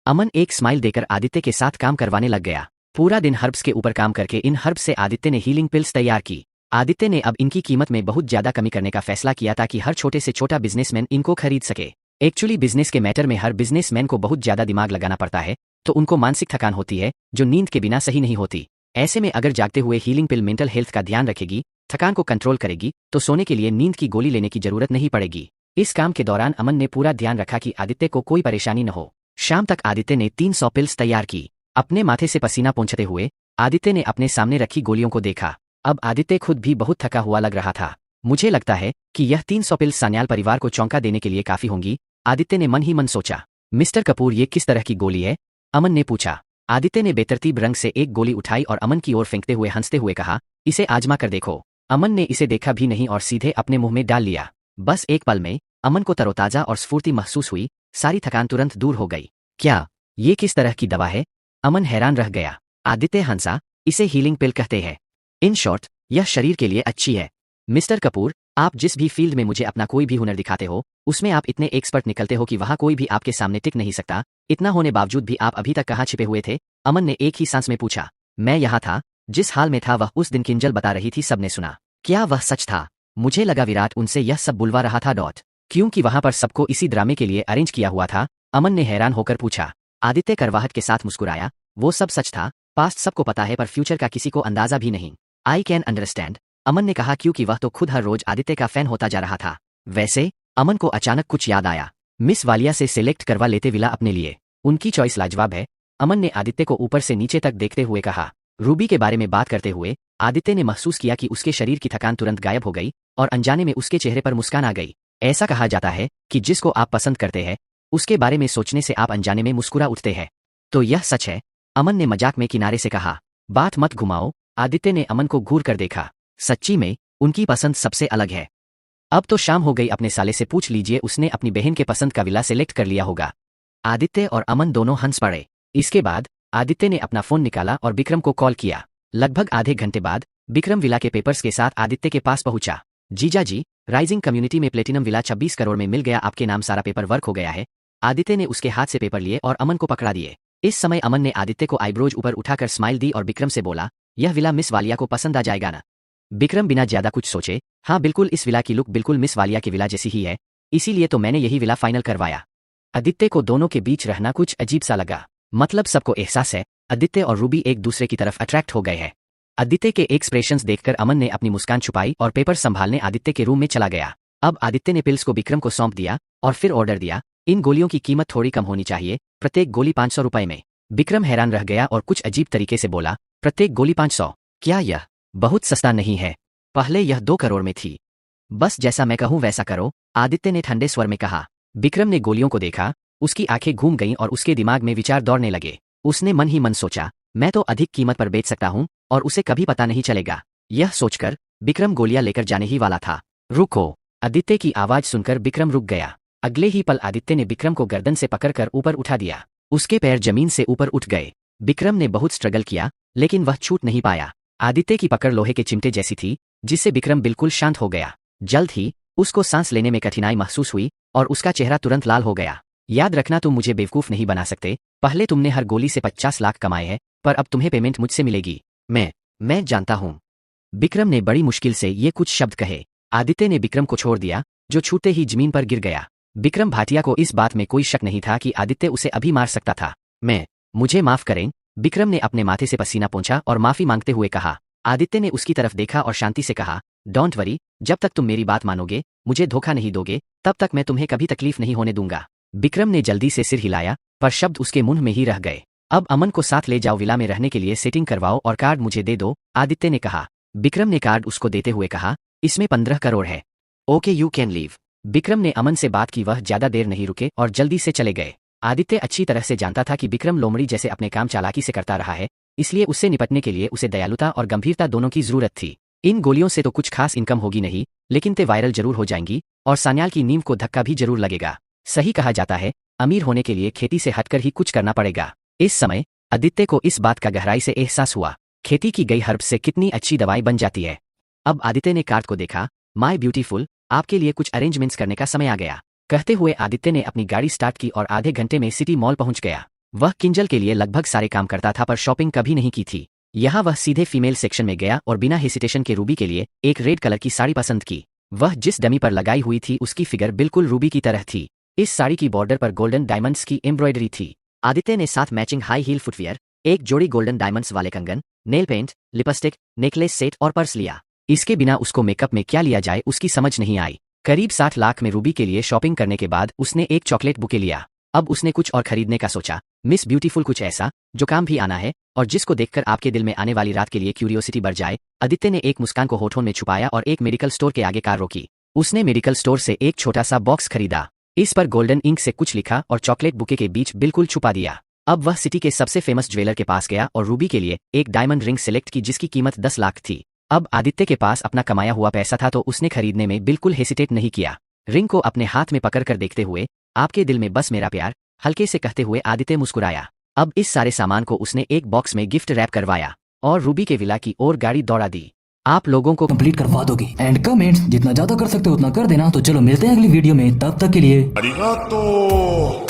अमन एक स्माइल देकर आदित्य के साथ काम करवाने लग गया। पूरा दिन हर्ब्स के ऊपर काम करके इन हर्ब्स से आदित्य ने हीलिंग पिल्स तैयार की। आदित्य ने अब इनकी कीमत में बहुत ज्यादा कमी करने का फैसला किया ताकि हर छोटे से छोटा बिजनेसमैन इनको खरीद सके। एक्चुअली बिजनेस के मैटर में हर बिजनेसमैन को बहुत ज्यादा दिमाग लगाना पड़ता है, तो उनको मानसिक थकान होती है जो नींद के बिना सही नहीं होती। ऐसे में अगर जागते हुए हीलिंग पिल मेंटल हेल्थ का ध्यान रखेगी, थकान को कंट्रोल करेगी, तो सोने के लिए नींद की गोली लेने की जरूरत नहीं पड़ेगी। इस काम के दौरान अमन ने पूरा ध्यान रखा कि आदित्य को कोई परेशानी न हो। शाम तक आदित्य ने 300 पिल्स तैयार की। अपने माथे से पसीना पोंछते हुए आदित्य ने अपने सामने रखी गोलियों को देखा। अब आदित्य खुद भी बहुत थका हुआ लग रहा था। मुझे लगता है कि यह 300 पिल्स सान्याल परिवार को चौंका देने के लिए काफी होंगी, आदित्य ने मन ही मन सोचा। मिस्टर कपूर, ये किस तरह की गोली है? अमन ने पूछा। आदित्य ने बेतरतीब रंग से एक गोली उठाई और अमन की ओर फेंकते हुए हंसते हुए कहा, इसे आजमा कर देखो। अमन ने इसे देखा भी नहीं और सीधे अपने मुंह में डाल लिया। बस एक पल में अमन को तरोताजा और स्फूर्ति महसूस हुई, सारी थकान तुरंत दूर हो गई। क्या ये किस तरह की दवा है? अमन हैरान रह गया। आदित्य हंसा, इसे हीलिंग पिल कहते हैं। इन शॉर्ट, यह शरीर के लिए अच्छी है। मिस्टर कपूर, आप जिस भी फील्ड में मुझे अपना कोई भी हुनर दिखाते हो उसमें आप इतने एक्सपर्ट निकलते हो कि वहां कोई भी आपके सामने टिक नहीं सकता। इतना होने बावजूद भी आप अभी तक कहाँ छिपे हुए थे? अमन ने एक ही सांस में पूछा। मैं यहाँ था, जिस हाल में था वह उस दिन किंजल बता रही थी, सबने सुना। क्या वह सच था? मुझे लगा विराट उनसे यह सब बुलवा रहा था। क्योंकि वहां पर सबको इसी ड्रामे के लिए अरेंज किया हुआ था? अमन ने हैरान होकर पूछा। आदित्य करवाहट के साथ मुस्कुराया। वो सब सच था। पास्ट सबको पता है पर फ्यूचर का किसी को अंदाजा भी नहीं। आई कैन अंडरस्टैंड, अमन ने कहा, क्योंकि वह तो खुद हर रोज आदित्य का फैन होता जा रहा था। वैसे अमन को अचानक कुछ याद आया। मिस वालिया से सिलेक्ट करवा लेते विला अपने लिए। उनकी चॉइस लाजवाब है। अमन ने आदित्य को ऊपर से नीचे तक देखते हुए कहा। रूबी के बारे में बात करते हुए आदित्य ने महसूस किया कि उसके शरीर की थकान तुरंत गायब हो गई और अनजाने में उसके चेहरे पर मुस्कान आ गई। ऐसा कहा जाता है कि जिसको आप पसंद करते हैं उसके बारे में सोचने से आप अनजाने में मुस्कुरा उठते हैं। तो यह सच है? अमन ने मजाक में किनारे से कहा। बात मत घुमाओ। आदित्य ने अमन को घूर कर देखा। सच्ची में उनकी पसंद सबसे अलग है। अब तो शाम हो गई, अपने साले से पूछ लीजिए, उसने अपनी बहन के पसंद का विला सेलेक्ट कर लिया होगा। आदित्य और अमन दोनों हंस पड़े। इसके बाद आदित्य ने अपना फोन निकाला और विक्रम को कॉल किया। लगभग आधे घंटे बाद विक्रम विला के पेपर्स के साथ आदित्य के पास पहुंचा। जीजा जी, राइजिंग कम्युनिटी में प्लेटिनम विला 26 करोड़ में मिल गया, आपके नाम सारा पेपर वर्क हो गया है। आदित्य ने उसके हाथ से पेपर लिए और अमन को पकड़ा दिए। इस समय अमन ने आदित्य को आईब्रोज ऊपर उठाकर स्माइल दी और विक्रम से बोला, यह विला मिस वालिया को पसंद आ जाएगा ना? विक्रम बिना ज्यादा कुछ सोचे, हाँ बिल्कुल, इस विला की लुक बिल्कुल मिस वालिया के विला जैसी ही है, इसीलिए तो मैंने यही विला फाइनल करवाया। आदित्य को दोनों के बीच रहना कुछ अजीब सा लगा। मतलब सबको एहसास है आदित्य और रूबी एक दूसरे की तरफ अट्रैक्ट हो गए हैं। आदित्य के एक्सप्रेशंस देखकर अमन ने अपनी मुस्कान छुपाई और पेपर संभालने आदित्य के रूम में चला गया। अब आदित्य ने पिल्स को विक्रम को सौंप दिया और फिर ऑर्डर दिया। इन गोलियों की कीमत थोड़ी कम होनी चाहिए, प्रत्येक गोली 500 रुपए में। विक्रम हैरान रह गया और कुछ अजीब तरीके से बोला, प्रत्येक गोली 500? क्या यह बहुत सस्ता नहीं है? पहले यह 2 करोड़ में थी। बस जैसा मैं कहूं वैसा करो, आदित्य ने ठंडे स्वर में कहा। विक्रम ने गोलियों को देखा, उसकी आंखें घूम गईं और उसके दिमाग में विचार दौड़ने लगे। उसने मन ही मन सोचा, मैं तो अधिक कीमत पर बेच सकता हूं और उसे कभी पता नहीं चलेगा। यह सोचकर विक्रम गोलियां लेकर जाने ही वाला था। रुको! आदित्य की आवाज सुनकर विक्रम रुक गया। अगले ही पल आदित्य ने विक्रम को गर्दन से पकड़कर ऊपर उठा दिया। उसके पैर जमीन से ऊपर उठ गए। विक्रम ने बहुत स्ट्रगल किया लेकिन वह छूट नहीं पाया। आदित्य की पकड़ लोहे के चिमटे जैसी थी, जिससे विक्रम बिल्कुल शांत हो गया। जल्द ही उसको सांस लेने में कठिनाई महसूस हुई और उसका चेहरा तुरंत लाल हो गया। याद रखना, तुम मुझे बेवकूफ नहीं बना सकते। पहले तुमने हर गोली से 50 लाख कमाए हैं, पर अब तुम्हें पेमेंट मुझसे मिलेगी। मैं जानता हूं। विक्रम ने बड़ी मुश्किल से ये कुछ शब्द कहे। आदित्य ने विक्रम को छोड़ दिया, जो छूते ही जमीन पर गिर गया। विक्रम भाटिया को इस बात में कोई शक नहीं था कि आदित्य उसे अभी मार सकता था। मुझे माफ करें। विक्रम ने अपने माथे से पसीना पोंछा और माफी मांगते हुए कहा। आदित्य ने उसकी तरफ देखा और शांति से कहा, डोंट वरी, जब तक तुम मेरी बात मानोगे, मुझे धोखा नहीं दोगे, तब तक मैं तुम्हें कभी तकलीफ नहीं होने दूंगा। विक्रम ने जल्दी से सिर हिलाया, पर शब्द उसके मुंह में ही रह गए। अब अमन को साथ ले जाओ, विला में रहने के लिए सेटिंग करवाओ और कार्ड मुझे दे दो, आदित्य ने कहा। विक्रम ने कार्ड उसको देते हुए कहा, इसमें 15 करोड़ है। Okay, you can leave. Vikram ने अमन से बात की, वह ज्यादा देर नहीं रुके और जल्दी से चले गए। आदित्य अच्छी तरह से जानता था कि विक्रम लोमड़ी जैसे अपने काम चालाकी से करता रहा है, इसलिए उससे निपटने के लिए उसे दयालुता और गंभीरता दोनों की जरूरत थी। इन गोलियों से तो कुछ खास इनकम होगी नहीं, लेकिन ते वायरल जरूर हो जाएंगी और सान्याल की नींव को धक्का भी जरूर लगेगा। सही कहा जाता है, अमीर होने के लिए खेती से हटकर ही कुछ करना पड़ेगा। इस समय आदित्य को इस बात का गहराई से एहसास हुआ, खेती की गई हर्ब से कितनी अच्छी दवाई बन जाती है। अब आदित्य ने कार्ड को देखा, माय ब्यूटीफुल, आपके लिए कुछ अरेंजमेंट्स करने का समय आ गया। कहते हुए आदित्य ने अपनी गाड़ी स्टार्ट की और आधे घंटे में सिटी मॉल पहुंच गया। वह किंजल के लिए लगभग सारे काम करता था, पर शॉपिंग कभी नहीं की थी। यहाँ वह सीधे फीमेल सेक्शन में गया और बिना हेसिटेशन के रूबी के लिए एक रेड कलर की साड़ी पसंद की। वह जिस डमी पर लगाई हुई थी उसकी फिगर बिल्कुल रूबी की तरह थी। इस साड़ी की बॉर्डर पर गोल्डन डायमंड्स की एम्ब्रॉयडरी थी। आदित्य ने साथ मैचिंग हाई हील फुटवियर, एक जोड़ी गोल्डन डायमंड्स वाले कंगन, nail paint, lipstick, necklace set और पर्स लिया। इसके बिना उसको मेकअप में क्या लिया जाए उसकी समझ नहीं आई। करीब 60 लाख में रूबी के लिए शॉपिंग करने के बाद उसने एक चॉकलेट बुके लिया। अब उसने कुछ और खरीदने का सोचा, मिस ब्यूटीफुल, कुछ ऐसा जो काम भी आना है और जिसको देखकर आपके दिल में आने वाली रात के लिए क्यूरियोसिटी बढ़ जाए। आदित्य ने एक मुस्कान को होठों में छुपाया और एक मेडिकल स्टोर के आगे कार रोकी। उसने मेडिकल स्टोर से एक छोटा सा बॉक्स खरीदा। इस पर गोल्डन इंक से कुछ लिखा और चॉकलेट बुके के बीच बिल्कुल छुपा दिया। अब वह सिटी के सबसे फेमस ज्वेलर के पास गया और रूबी के लिए एक डायमंड रिंग सिलेक्ट की जिसकी कीमत 10 लाख थी। अब आदित्य के पास अपना कमाया हुआ पैसा था तो उसने खरीदने में बिल्कुल हेसिटेट नहीं किया। रिंग को अपने हाथ में पकड़कर देखते हुए, आपके दिल में बस मेरा प्यार, हल्के से कहते हुए आदित्य मुस्कुराया। अब इस सारे सामान को उसने एक बॉक्स में गिफ्ट रैप करवाया और रूबी के विला की ओर गाड़ी दौड़ा दी। आप लोगों को कंप्लीट करवा दोगे एंड कमेंट्स जितना ज्यादा कर सकते हो उतना कर देना। तो चलो मिलते हैं अगली वीडियो में, तब तक के लिए arigato।